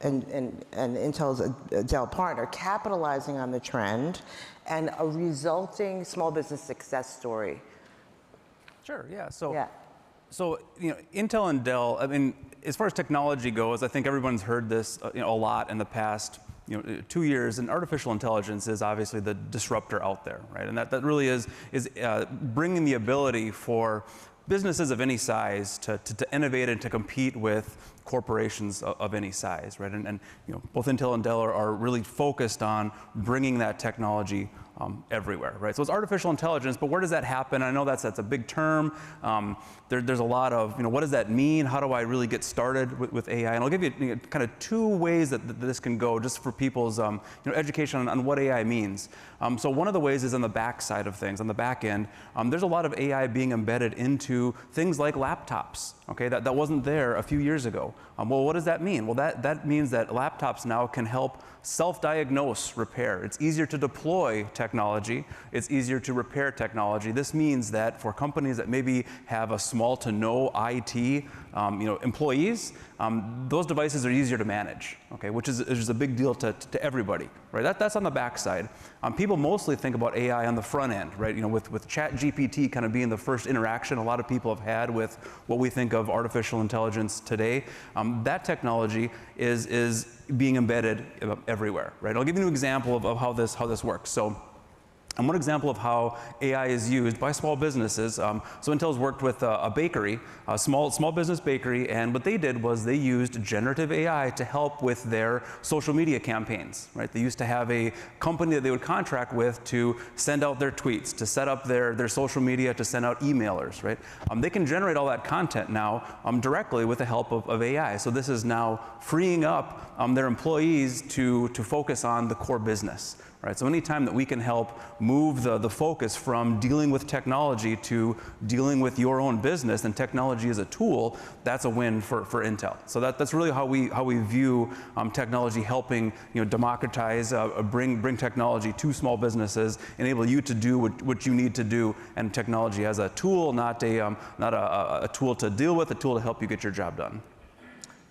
and Intel's a Dell partner, capitalizing on the trend and a resulting small business success story. Sure, yeah. So you know, Intel and Dell, I mean, as far as technology goes, I think everyone's heard this a lot in the past 2 years, and artificial intelligence is obviously the disruptor out there, right? And that really is bringing the ability for businesses of any size to innovate and to compete with corporations of any size, right? And both Intel and Dell are really focused on bringing that technology everywhere, right? So it's artificial intelligence, but where does that happen? I know that's a big term. There's a lot of, what does that mean? How do I really get started with AI? And I'll give you kind of 2 ways that this can go, just for people's education on what AI means. So one of the ways is on the back side of things, on the back end. There's a lot of AI being embedded into things like laptops. Okay, that wasn't there a few years ago. Well, what does that mean? Well, that means that laptops now can help self-diagnose repair. It's easier to deploy technology. It's easier to repair technology. This means that for companies that maybe have a small to no IT employees, those devices are easier to manage, okay, which is a big deal to everybody, right? That's on the backside. People mostly think about AI on the front end, right? With ChatGPT kind of being the first interaction a lot of people have had with what we think of artificial intelligence today. That technology is being embedded everywhere, right? I'll give you an example of how this works. So And one example of how AI is used by small businesses, so Intel's worked with a bakery, a small business bakery, and what they did was they used generative AI to help with their social media campaigns, right? They used to have a company that they would contract with to send out their tweets, to set up their social media, to send out emailers, right? They can generate all that content now directly with the help of AI. So this is now freeing up their employees to focus on the core business. Right, so anytime that we can help move the focus from dealing with technology to dealing with your own business and technology as a tool, that's a win for Intel. So that's really how we view technology helping democratize, bring technology to small businesses, enable you to do what you need to do, and technology as a tool, not a tool to deal with, a tool to help you get your job done.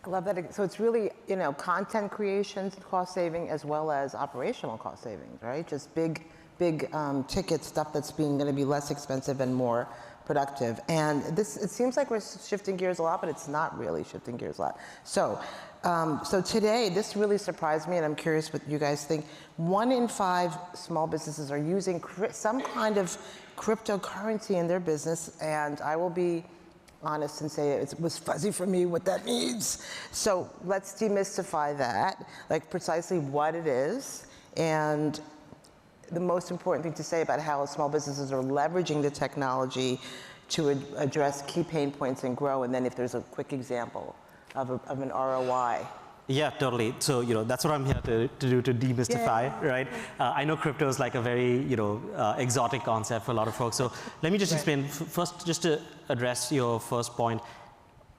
I love that. So it's really, content creation, cost saving, as well as operational cost savings, right? Just big ticket stuff that's going to be less expensive and more productive. And it seems like we're shifting gears a lot, but it's not really shifting gears a lot. So today, this really surprised me, and I'm curious what you guys think. 1 in 5 small businesses are using some kind of cryptocurrency in their business, and I will be honest and say it was fuzzy for me what that means. So let's demystify that, like precisely what it is, and the most important thing to say about how small businesses are leveraging the technology to address key pain points and grow, and then if there's a quick example of an ROI. Yeah, totally. So, that's what I'm here to do, to demystify, right? I know crypto is like a very, exotic concept for a lot of folks. So let me just explain. First, just to address your first point,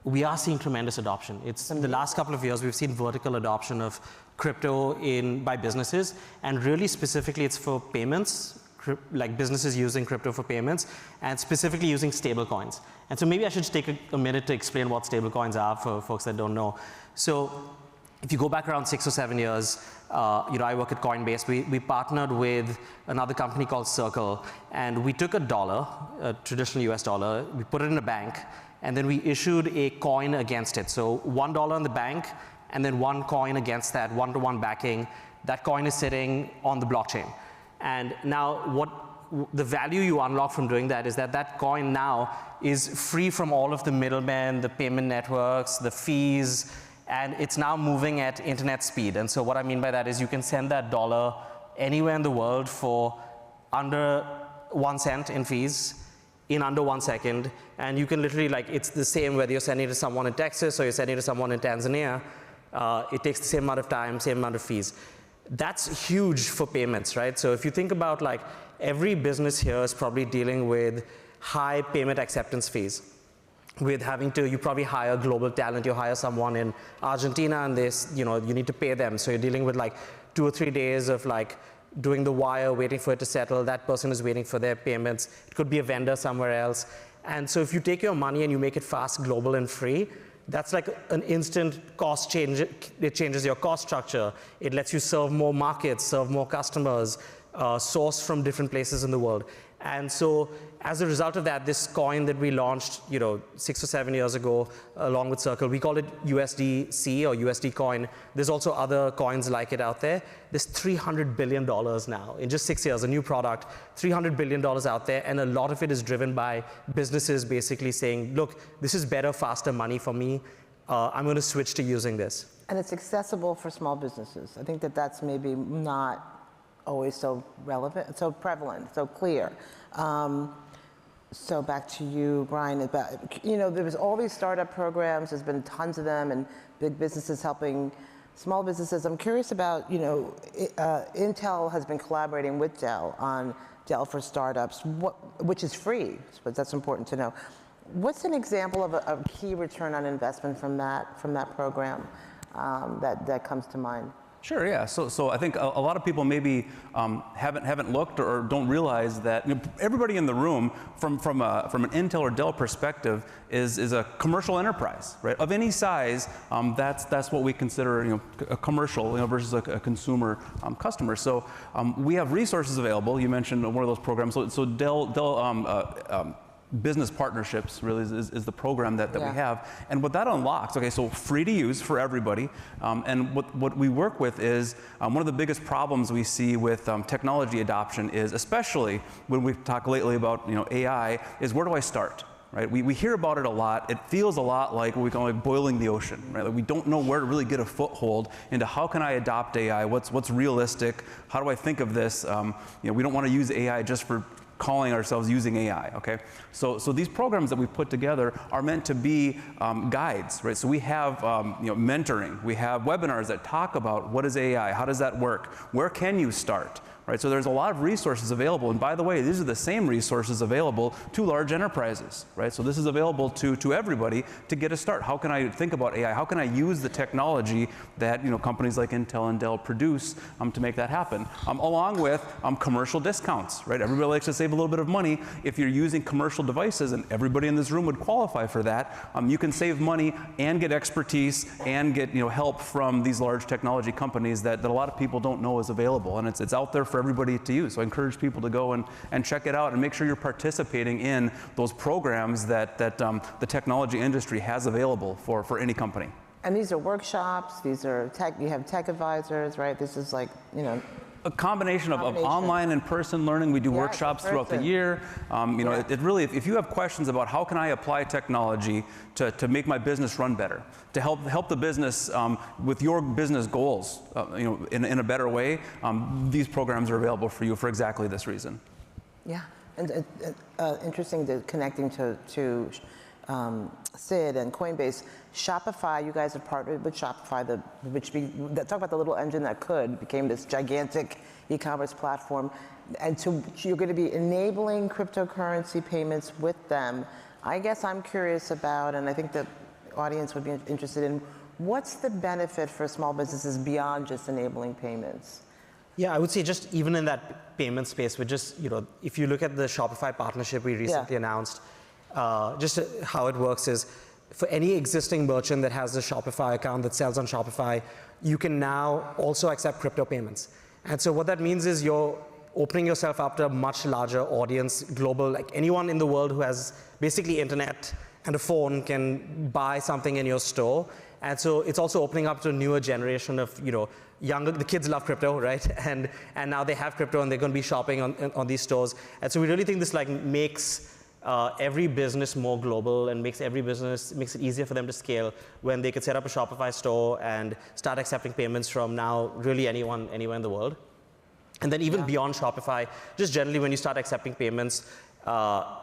we are seeing tremendous adoption. It's in the last couple of years, we've seen vertical adoption of crypto by businesses, and really specifically it's for payments, like businesses using crypto for payments, and specifically using stable coins. And so maybe I should just take a minute to explain what stable coins are for folks that don't know. So if you go back around 6 or 7 years, I work at Coinbase. We partnered with another company called Circle, and we took $1, a traditional US dollar, we put it in a bank, and then we issued a coin against it. So $1 in the bank, and then 1 coin against that, 1-to-1 backing. That coin is sitting on the blockchain. And now the value you unlock from doing that is that coin now is free from all of the middlemen, the payment networks, the fees, and it's now moving at internet speed. And so what I mean by that is you can send that dollar anywhere in the world for under 1 cent in fees in under 1 second. And you can literally, it's the same whether you're sending it to someone in Texas or you're sending it to someone in Tanzania. It takes the same amount of time, same amount of fees. That's huge for payments, right? So if you think about every business here is probably dealing with high payment acceptance fees. With having to, you probably hire global talent, you hire someone in Argentina and you need to pay them. So you're dealing with 2 or 3 days of doing the wire, waiting for it to settle. That person is waiting for their payments. It could be a vendor somewhere else. And so if you take your money and you make it fast, global, and free, that's like an instant cost change. It changes your cost structure. It lets you serve more markets, serve more customers, source from different places in the world. And so as a result of that, this coin that we launched 6 or 7 years ago, along with Circle, we call it USDC or USD coin. There's also other coins like it out there. There's $300 billion now in just 6 years, a new product, $300 billion out there. And a lot of it is driven by businesses basically saying, look, this is better, faster money for me. I'm going to switch to using this. And it's accessible for small businesses. I think that's maybe not always so relevant, so prevalent, so clear. So back to you, Brian, about, there was all these startup programs, there's been tons of them, and big businesses helping small businesses. I'm curious about, Intel has been collaborating with Dell on Dell for Startups, which is free, but that's important to know. What's an example of a key return on investment from that program that comes to mind? Sure, yeah. So I think a lot of people maybe haven't looked or don't realize that everybody in the room, from an Intel or Dell perspective, is a commercial enterprise, right? Of any size, that's what we consider a commercial versus a consumer customer. So we have resources available. You mentioned one of those programs. So Dell business partnerships really is the program that we have. And what that unlocks, okay, so free to use for everybody. And what we work with is one of the biggest problems we see with technology adoption is, especially when we've talked lately about AI, is where do I start? Right? We hear about it a lot. It feels a lot like what we call boiling the ocean. Right? Like we don't know where to really get a foothold into how can I adopt AI, what's realistic, how do I think of this? We don't want to use AI just for calling ourselves using AI, okay? So these programs that we've put together are meant to be guides, right? So we have mentoring, we have webinars that talk about what is AI, how does that work, where can you start? Right, so there's a lot of resources available, and by the way, these are the same resources available to large enterprises, right? So this is available to everybody to get a start. How can I think about AI? How can I use the technology that companies like Intel and Dell produce to make that happen? Along with commercial discounts, right? Everybody likes to save a little bit of money. If you're using commercial devices, and everybody in this room would qualify for that, you can save money and get expertise and get help from these large technology companies that a lot of people don't know is available, and it's out there for everybody to use. So I encourage people to go and check it out and make sure you're participating in those programs that the technology industry has available for any company. And these are workshops, these are you have tech advisors, right? This is like, a combination of online and in-person learning. We do workshops throughout the year. It really, if you have questions about how can I apply technology to make my business run better, to help the business with your business goals, in a better way, these programs are available for you for exactly this reason. Yeah, and interesting connecting to Sid and Coinbase. Shopify, you guys have partnered with Shopify, talk about the little engine that became this gigantic e-commerce platform. And you're going to be enabling cryptocurrency payments with them. I guess I'm curious about, and I think the audience would be interested in, what's the benefit for small businesses beyond just enabling payments? Yeah, I would say just even in that payment space, if you look at the Shopify partnership we recently announced, just how it works is, for any existing merchant that has a Shopify account that sells on Shopify, you can now also accept crypto payments. And so what that means is you're opening yourself up to a much larger audience, global, like anyone in the world who has basically internet and a phone can buy something in your store. And so it's also opening up to a newer generation of, younger, the kids love crypto, right? And now they have crypto and they're going to be shopping on these stores. And so we really think this makes every business more global and makes it easier for them to scale when they could set up a Shopify store and start accepting payments from now really anywhere in the world. And then even beyond Shopify, just generally when you start accepting payments,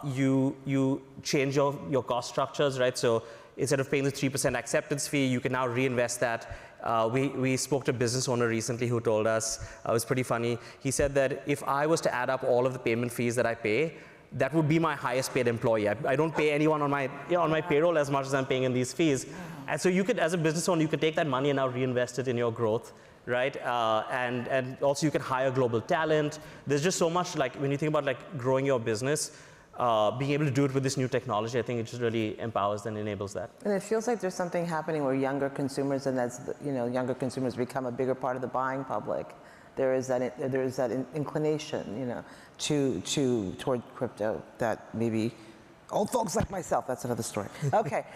you change your cost structures, right? So instead of paying the 3% acceptance fee, you can now reinvest that. We spoke to a business owner recently who told us, it was pretty funny. He said that if I was to add up all of the payment fees that I pay, that would be my highest paid employee. I don't pay anyone on my payroll as much as I'm paying in these fees. And so you could, as a business owner, you could take that money and now reinvest it in your growth, right? And also you can hire global talent. There's just so much, when you think about growing your business, being able to do it with this new technology, I think it just really empowers and enables that. And it feels like there's something happening where younger consumers, and as younger consumers become a bigger part of the buying public, there is that inclination, toward crypto that maybe old folks like myself, that's another story. Okay,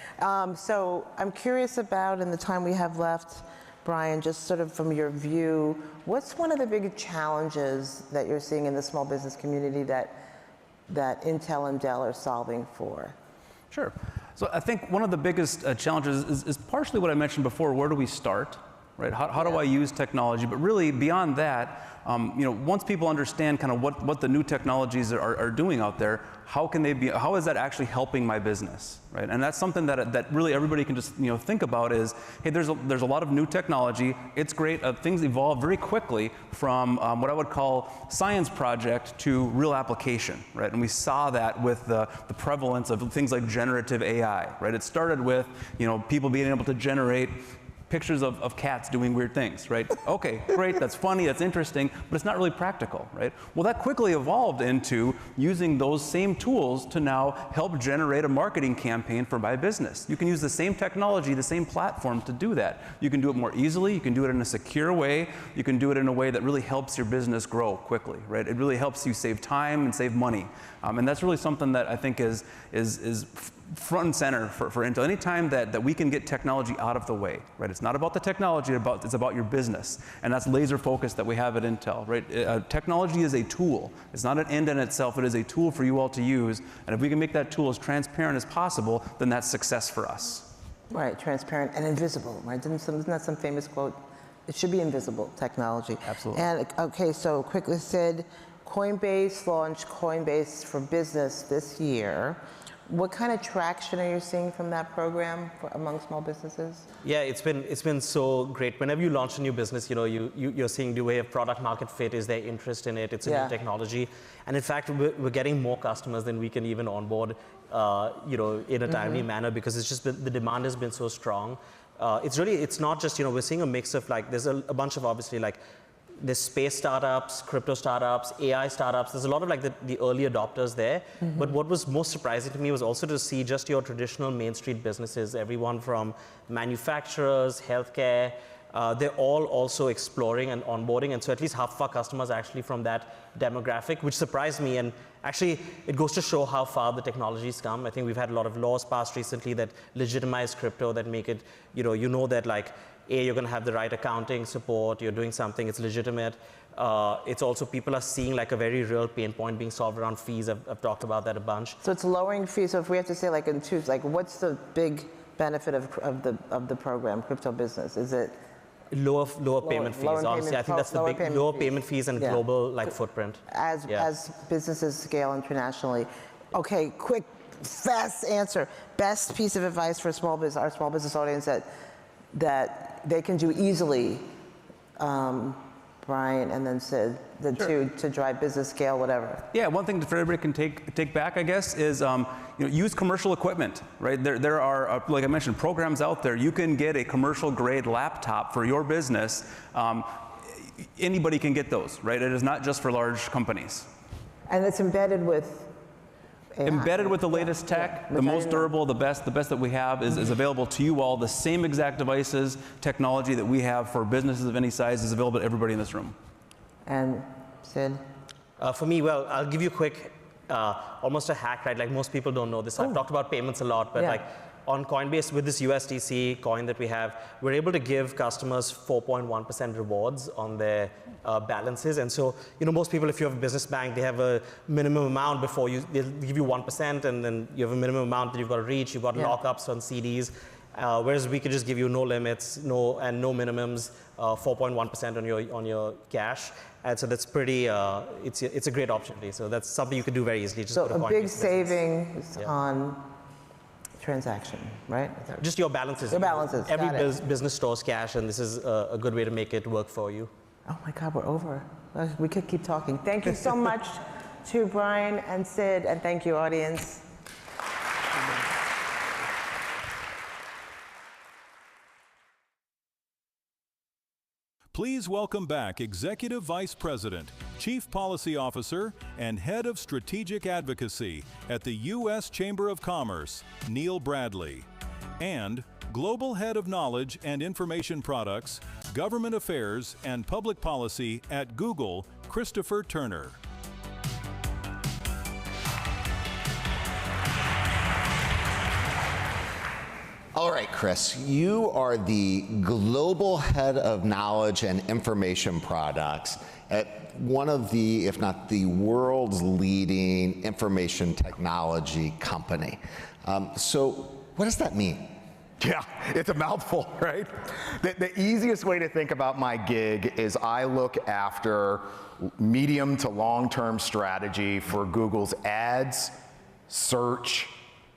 so I'm curious about, in the time we have left, Brian, just sort of from your view, what's one of the big challenges that you're seeing in the small business community that Intel and Dell are solving for? Sure. So I think one of the biggest challenges is partially what I mentioned before. Where do we start? Right? How do I use technology? But really, beyond that, once people understand kind of what the new technologies are doing out there, how is that actually helping my business, right? And that's something that really everybody can just think about is, hey, there's a lot of new technology. It's great. Things evolve very quickly from what I would call science project to real application, right? And we saw that with the prevalence of things like generative AI, right? It started with people being able to generate pictures of cats doing weird things, right? Okay, great, that's funny, that's interesting, but it's not really practical, right? Well, that quickly evolved into using those same tools to now help generate a marketing campaign for my business. You can use the same technology, the same platform to do that. You can do it more easily, you can do it in a secure way, you can do it in a way that really helps your business grow quickly, right? It really helps you save time and save money. And that's really something that I think is front and center for Intel. Anytime that we can get technology out of the way, right? It's not about the technology, it's about your business. And that's laser focused that we have at Intel, right? Technology is a tool. It's not an end in itself, it is a tool for you all to use. And if we can make that tool as transparent as possible, then that's success for us. Right, transparent and invisible, right? Isn't that some famous quote? It should be invisible technology. Absolutely. And okay, so quickly said, Coinbase launched Coinbase for Business this year. What kind of traction are you seeing from that program among small businesses? Yeah, it's been so great. Whenever you launch a new business, you're seeing the way of product market fit, is there interest in it, it's a new technology. And in fact, we're getting more customers than we can even onboard in a timely manner, because it's just the demand has been so strong. It's not just, we're seeing a mix of there's a bunch of obviously there's space startups, crypto startups, AI startups. There's a lot of the early adopters there. But what was most surprising to me was also to see just your traditional Main Street businesses, everyone from manufacturers, healthcare, they're all also exploring and onboarding. And so at least half of our customers are actually from that demographic, which surprised me. And actually, it goes to show how far the technology's come. I think we've had a lot of laws passed recently that legitimize crypto, that make it, that you're going to have the right accounting support, you're doing something, it's legitimate. It's also, people are seeing a very real pain point being solved around fees. I've talked about that a bunch. So it's lowering fees. So if we have to say in two, what's the big benefit of the program, crypto business? Is it lower payment fees? Honestly, I think that's the big lower payment fees and global footprint. As businesses scale internationally. Okay, quick, fast answer. Best piece of advice for our small business audience that they can do easily, Brian, and then Sid, the two to drive business scale, whatever. Yeah, one thing for everybody can take back, I guess, is use commercial equipment, right? There are, like I mentioned, programs out there. You can get a commercial grade laptop for your business. Anybody can get those, right? It is not just for large companies. And it's embedded with AI. Embedded with the latest tech, the most durable, the best that we have is available to you all. The same exact devices, technology that we have for businesses of any size is available to everybody in this room. And Sid? For me, well, I'll give you a quick, almost a hack, right? Most people don't know this. I've talked about payments a lot, but on Coinbase, with this USDC coin that we have, we're able to give customers 4.1% rewards on their balances. And so, most people, if you have a business bank, they have a minimum amount before they'll give you 1%, and then you have a minimum amount that you've got to reach. You've got lockups on CDs. Whereas we could just give you no limits, no minimums, 4.1% on your cash. And so that's pretty, it's a great opportunity. So that's something you can do very easily. Just so a big savings on transaction, right? Just your balances. Your balances. Every business stores cash, and this is a good way to make it work for you. Oh my God, we're over. We could keep talking. Thank you so much to Brian and Sid, and thank you, audience. Please welcome back Executive Vice President, Chief Policy Officer, and Head of Strategic Advocacy at the U.S. Chamber of Commerce, Neil Bradley, and Global Head of Knowledge and Information Products, Government Affairs, and Public Policy at Google, Christopher Turner. All right, Chris, you are the Global Head of Knowledge and Information Products at one of the, if not the world's leading information technology company. So what does that mean? Yeah, it's a mouthful, right? The easiest way to think about my gig is I look after medium to long-term strategy for Google's ads, search,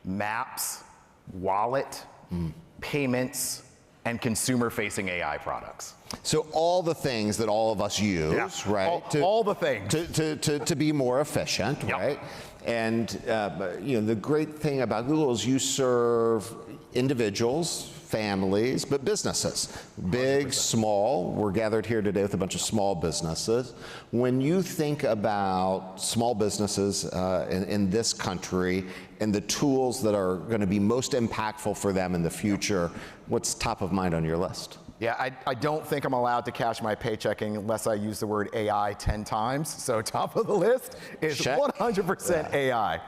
maps, wallet, payments, and consumer-facing AI products. So all the things that all of us use, right? All the things. To be more efficient, right? And the great thing about Google is you serve individuals, families, but businesses, big, 100%. Small. We're gathered here today with a bunch of small businesses. When you think about small businesses in this country and the tools that are going to be most impactful for them in the future, what's top of mind on your list? Yeah, I don't think I'm allowed to cash my paycheck unless I use the word AI 10 times. So top of the list is 100% AI.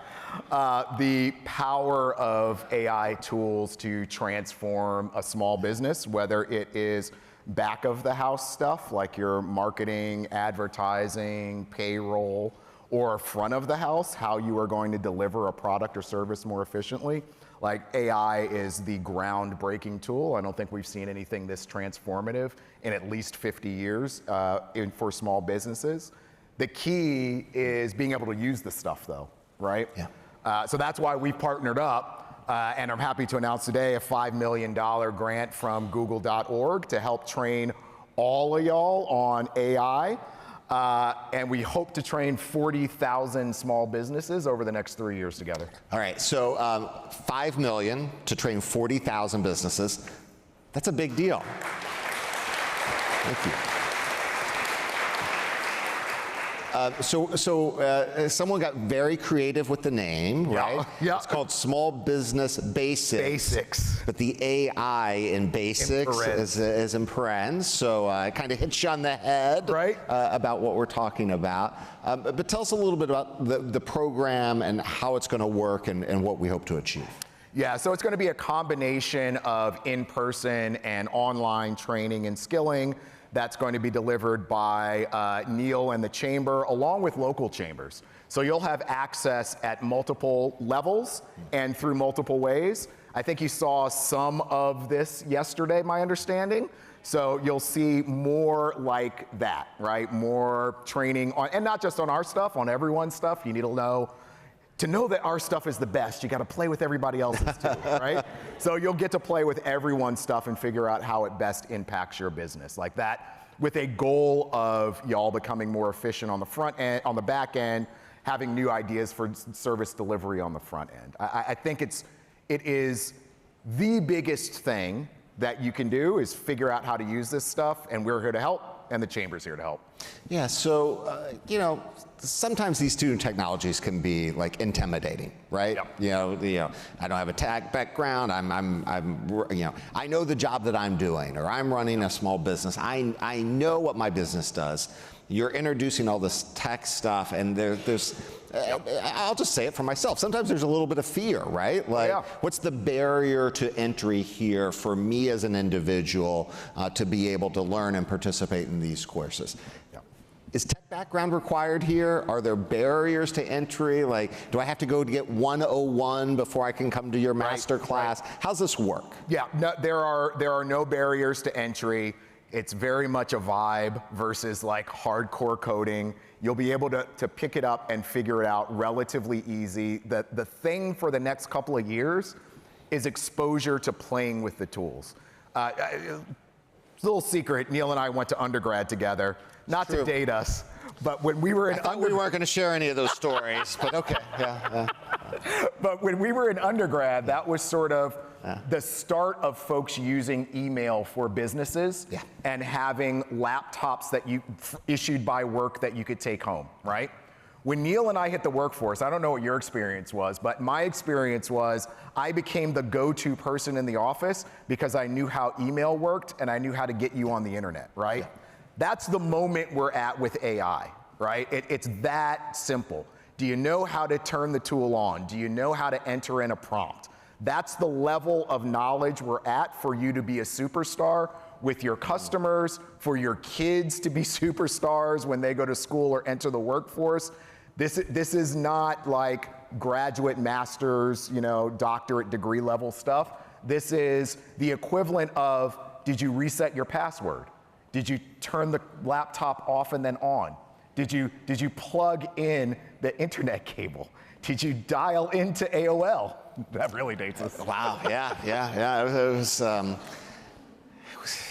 The power of AI tools to transform a small business, whether it is back of the house stuff like your marketing, advertising, payroll, or front of the house, how you are going to deliver a product or service more efficiently. Like AI is the groundbreaking tool. I don't think we've seen anything this transformative in at least 50 years for small businesses. The key is being able to use the stuff though, right? Yeah. So that's why we partnered up, and I'm happy to announce today a $5 million grant from Google.org to help train all of y'all on AI. And we hope to train 40,000 small businesses over the next 3 years together. All right, so $5 million to train 40,000 businesses. That's a big deal. Thank you. Someone got very creative with the name, right? Yeah. It's called Small Business Basics. But the AI in Basics is in parens, so it kind of hits you on the head about what we're talking about. But tell us a little bit about the program and how it's going to work and what we hope to achieve. Yeah, so it's going to be a combination of in-person and online training and skilling that's going to be delivered by Neil and the Chamber, along with local chambers. So you'll have access at multiple levels and through multiple ways. I think you saw some of this yesterday, my understanding. So you'll see more like that, right? More training on, and not just on our stuff, on everyone's stuff. You need to know that our stuff is the best, you got to play with everybody else's too, right? So you'll get to play with everyone's stuff and figure out how it best impacts your business like that, with a goal of y'all becoming more efficient on the front end, on the back end, having new ideas for service delivery on the front end. I think it is the biggest thing that you can do is figure out how to use this stuff, and we're here to help. And the Chamber's here to help. Yeah, so, sometimes these two technologies can be like intimidating, right? Yep. I don't have a tech background. I know the job that I'm doing, or I'm running a small business. I know what my business does. You're introducing all this tech stuff, and there's I'll just say it for myself. Sometimes there's a little bit of fear, right? Like, what's the barrier to entry here for me as an individual to be able to learn and participate in these courses? Is tech background required here? Are there barriers to entry? Like, do I have to go to get 101 before I can come to your master class? How's this work? Yeah, no, there are no barriers to entry. It's very much a vibe versus like hardcore coding. You'll be able to pick it up and figure it out relatively easy. The thing for the next couple of years is exposure to playing with the tools. Little secret, Neil and I went to undergrad together. Not to date us, but when we were in I thought we weren't going to share any of those stories, but okay. But when we were in undergrad, that was sort of the start of folks using email for businesses and having laptops that you issued by work that you could take home, right? When Neil and I hit the workforce, I don't know what your experience was, but my experience was I became the go-to person in the office because I knew how email worked and I knew how to get you on the internet, right? Yeah. That's the moment we're at with AI, right? It's that simple. Do you know how to turn the tool on? Do you know how to enter in a prompt? That's the level of knowledge we're at for you to be a superstar with your customers, for your kids to be superstars when they go to school or enter the workforce. This is not like graduate, master's, doctorate degree level stuff. This is the equivalent of, did you reset your password? Did you turn the laptop off and then on? Did you plug in the internet cable? Did you dial into AOL? That really dates us. Wow, yeah. It was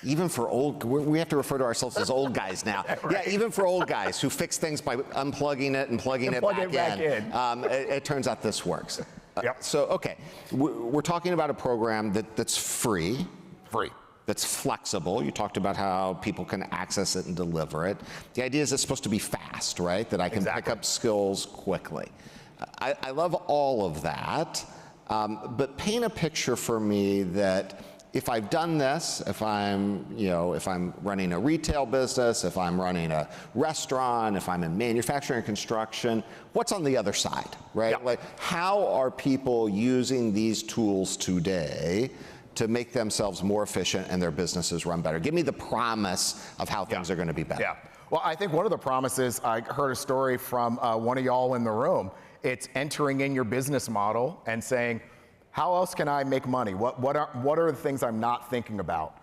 even for old, we have to refer to ourselves as old guys now. Yeah, even for old guys who fix things by unplugging it and plugging it back in. It turns out this works. Yep. So, okay, we're talking about a program that's free. That's flexible. You talked about how people can access it and deliver it. The idea is it's supposed to be fast, right? That I can pick up skills quickly. I love all of that, but paint a picture for me that if I've done this, if I'm running a retail business, if I'm running a restaurant, if I'm in manufacturing and construction, what's on the other side, right? Yep. Like, how are people using these tools today to make themselves more efficient and their businesses run better? Give me the promise of how things are going to be better. Yeah. Well, I think one of the promises, I heard a story from one of y'all in the room. It's entering in your business model and saying, how else can I make money? What are the things I'm not thinking about?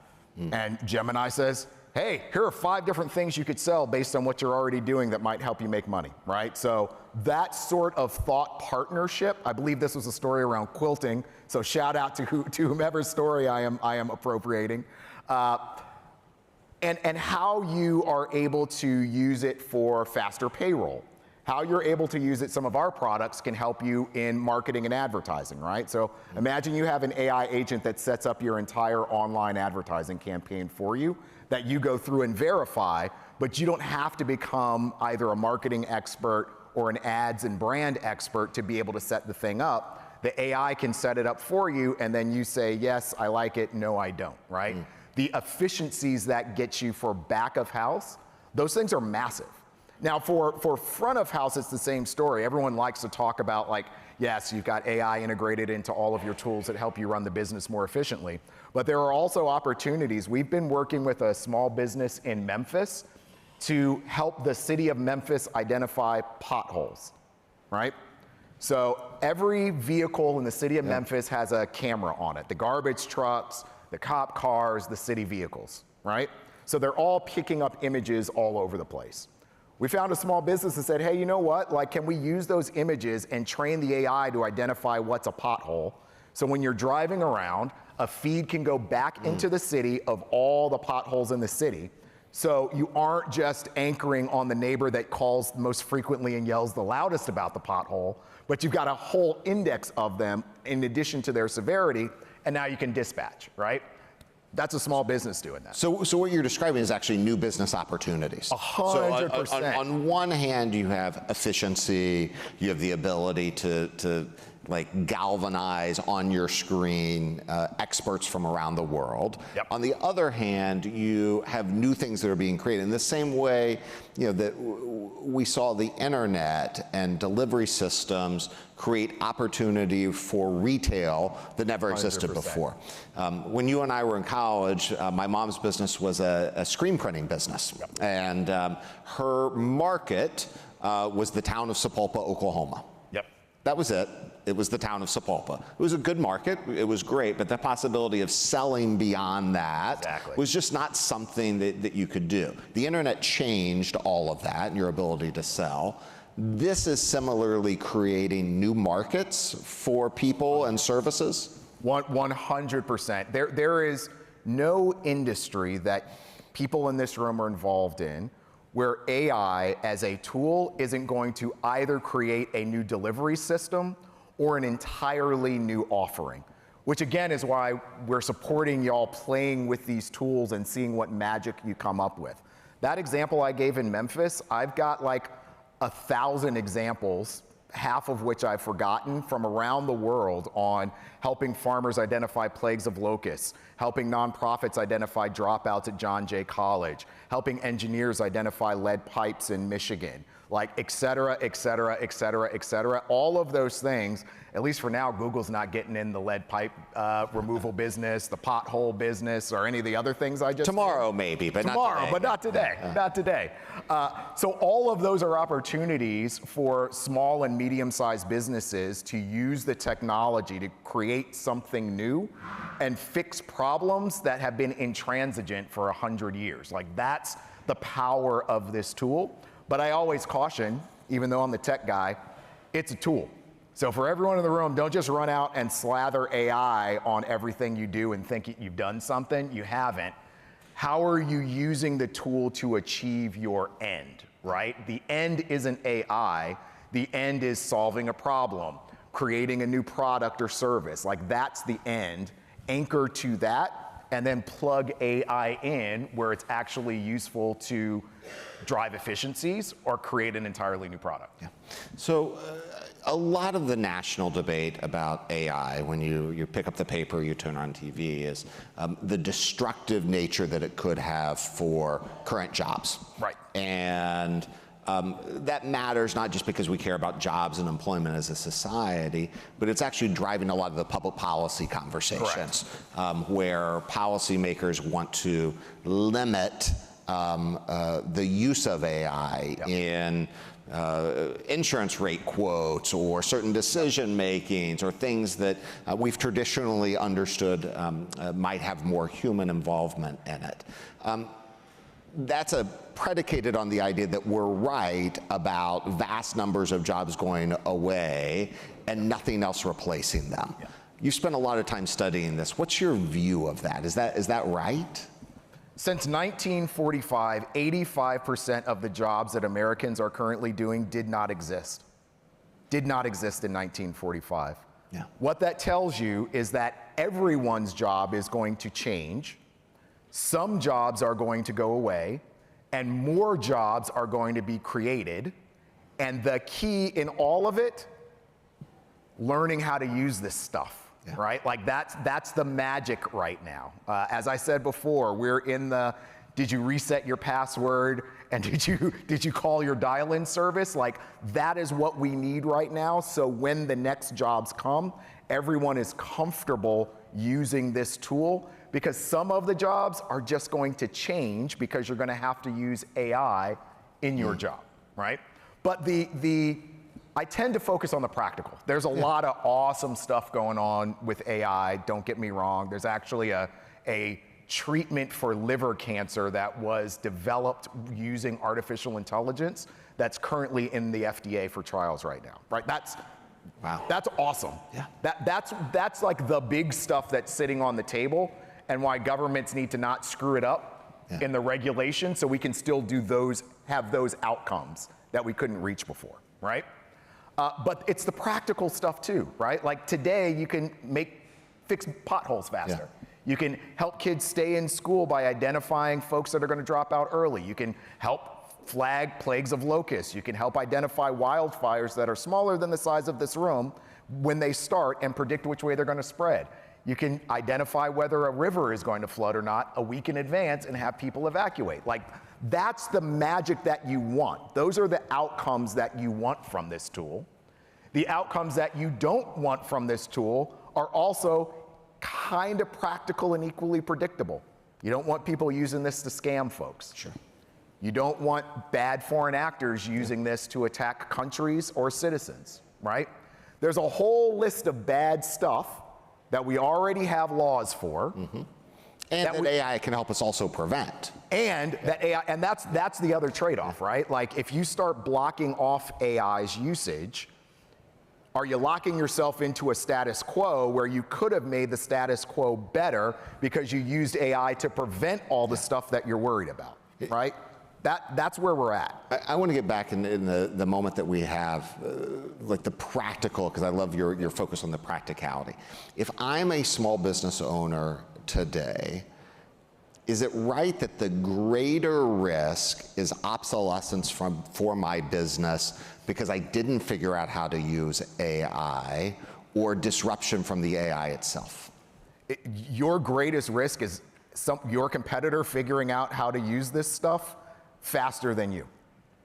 And Gemini says, hey, here are 5 different things you could sell based on what you're already doing that might help you make money, right? So that sort of thought partnership, I believe this was a story around quilting, so shout out to whomever's story I am appropriating. And how you are able to use it for faster payroll. How you're able to use it, some of our products can help you in marketing and advertising, right? So imagine you have an AI agent that sets up your entire online advertising campaign for you, that you go through and verify, but you don't have to become either a marketing expert or an ads and brand expert to be able to set the thing up. The AI can set it up for you, and then you say, yes, I like it, no, I don't, right? The efficiencies that get you for back of house, those things are massive. Now, for front of house, it's the same story. Everyone likes to talk about, like, yes, you've got AI integrated into all of your tools that help you run the business more efficiently. But there are also opportunities. We've been working with a small business in Memphis to help the city of Memphis identify potholes, right? So every vehicle in the city of Memphis has a camera on it. The garbage trucks, the cop cars, the city vehicles, right? So they're all picking up images all over the place. We found a small business that said, hey, you know what? Like, can we use those images and train the AI to identify what's a pothole? So when you're driving around, a feed can go back into the city of all the potholes in the city. So you aren't just anchoring on the neighbor that calls most frequently and yells the loudest about the pothole, but you've got a whole index of them in addition to their severity, and now you can dispatch, right? That's a small business doing that. So what you're describing is actually new business opportunities. 100%. So on one hand, you have efficiency, you have the ability to like galvanize on your screen experts from around the world. Yep. On the other hand, you have new things that are being created. In the same way, that we saw the internet and delivery systems create opportunity for retail that never existed 100%. before. When you and I were in college, my mom's business was a screen printing business. Yep. And her market was the town of Sapulpa, Oklahoma. Yep. That was it. It was the town of Sapulpa. It was a good market. It was great, but the possibility of selling beyond that was just not something that you could do. The internet changed all of that and your ability to sell. This is similarly creating new markets for people and services? 100%. There is no industry that people in this room are involved in where AI as a tool isn't going to either create a new delivery system or an entirely new offering, which again is why we're supporting y'all playing with these tools and seeing what magic you come up with. That example I gave in Memphis, I've got like 1,000 examples, half of which I've forgotten, from around the world on helping farmers identify plagues of locusts, helping nonprofits identify dropouts at John Jay College, helping engineers identify lead pipes in Michigan, like et cetera, et cetera, et cetera, et cetera. All of those things, at least for now, Google's not getting in the lead pipe removal business, the pothole business, or any of the other things I just Tomorrow maybe, but tomorrow, not today. but not today, not today. So all of those are opportunities for small and medium-sized businesses to use the technology to create something new and fix problems that have been intransigent for 100 years. Like, that's the power of this tool. But I always caution, even though I'm the tech guy, it's a tool. So for everyone in the room, don't just run out and slather AI on everything you do and think you've done something. You haven't. How are you using the tool to achieve your end, right? The end isn't AI. The end is solving a problem. creating a new product or service. Like that's the end. Anchor to that, and then plug AI in where it's actually useful to drive efficiencies or create an entirely new product. Yeah. So a lot of the national debate about AI, when you pick up the paper, you turn on TV, is the destructive nature that it could have for current jobs. Right. And that matters not just because we care about jobs and employment as a society, but it's actually driving a lot of the public policy conversations where policymakers want to limit the use of AI in insurance rate quotes or certain decision makings or things that we've traditionally understood might have more human involvement in it. That's predicated on the idea that we're right about vast numbers of jobs going away and nothing else replacing them. Yeah. You spent a lot of time studying this. What's your view of that? Is that right? Since 1945, 85% of the jobs that Americans are currently doing did not exist. Did not exist in 1945. Yeah. What that tells you is that everyone's job is going to change. Some jobs are going to go away, and more jobs are going to be created. And the key in all of it, learning how to use this stuff, right? Like that's the magic right now. As I said before, we're in the, did you reset your password? And did you call your dial-in service? Like that is what we need right now. So when the next jobs come, everyone is comfortable using this tool, because some of the jobs are just going to change because you're going to have to use AI in your job, right? But I tend to focus on the practical. There's a lot of awesome stuff going on with AI, don't get me wrong. There's actually a treatment for liver cancer that was developed using artificial intelligence that's currently in the FDA for trials right now, right? Wow. That's awesome. Yeah. That's like the big stuff that's sitting on the table, and why governments need to not screw it up in the regulation so we can still have those outcomes that we couldn't reach before, right? But it's the practical stuff too, right? Like today you can fix potholes faster. Yeah. You can help kids stay in school by identifying folks that are going to drop out early. You can help flag plagues of locusts. You can help identify wildfires that are smaller than the size of this room when they start and predict which way they're going to spread. You can identify whether a river is going to flood or not a week in advance and have people evacuate. Like, that's the magic that you want. Those are the outcomes that you want from this tool. The outcomes that you don't want from this tool are also kind of practical and equally predictable. You don't want people using this to scam folks. Sure. You don't want bad foreign actors using this to attack countries or citizens, right? There's a whole list of bad stuff that we already have laws for. Mm-hmm. And that AI can help us also prevent. And that AI, and that's the other trade-off, right? Like if you start blocking off AI's usage, are you locking yourself into a status quo where you could have made the status quo better because you used AI to prevent all the stuff that you're worried about, right? That's where we're at. I want to get back in the moment that we have, like the practical, because I love your focus on the practicality. If I'm a small business owner today, is it right that the greater risk is obsolescence for my business because I didn't figure out how to use AI, or disruption from the AI itself? Your greatest risk is your competitor figuring out how to use this stuff faster than you.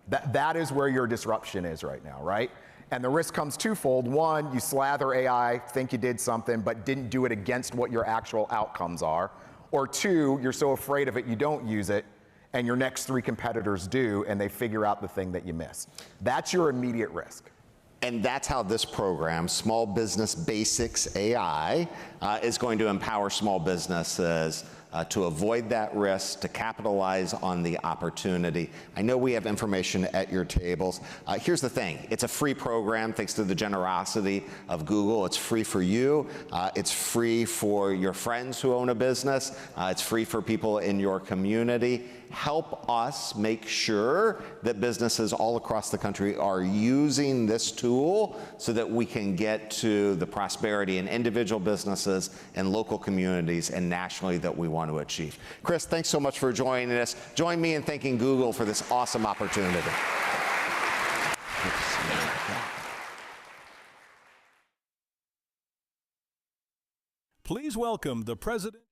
That is where your disruption is right now, right? And the risk comes twofold. One, you slather AI, think you did something, but didn't do it against what your actual outcomes are. Or two, you're so afraid of it, you don't use it, and your next three competitors do, and they figure out the thing that you missed. That's your immediate risk. And that's how this program, Small Business Basics AI, is going to empower small businesses to avoid that risk, to capitalize on the opportunity. I know we have information at your tables. Here's the thing. It's a free program thanks to the generosity of Google. It's free for you. It's free for your friends who own a business. It's free for people in your community. Help us make sure that businesses all across the country are using this tool so that we can get to the prosperity in individual businesses and local communities and nationally that we want to achieve. Chris, thanks so much for joining us. Join me in thanking Google for this awesome opportunity. Please welcome the President.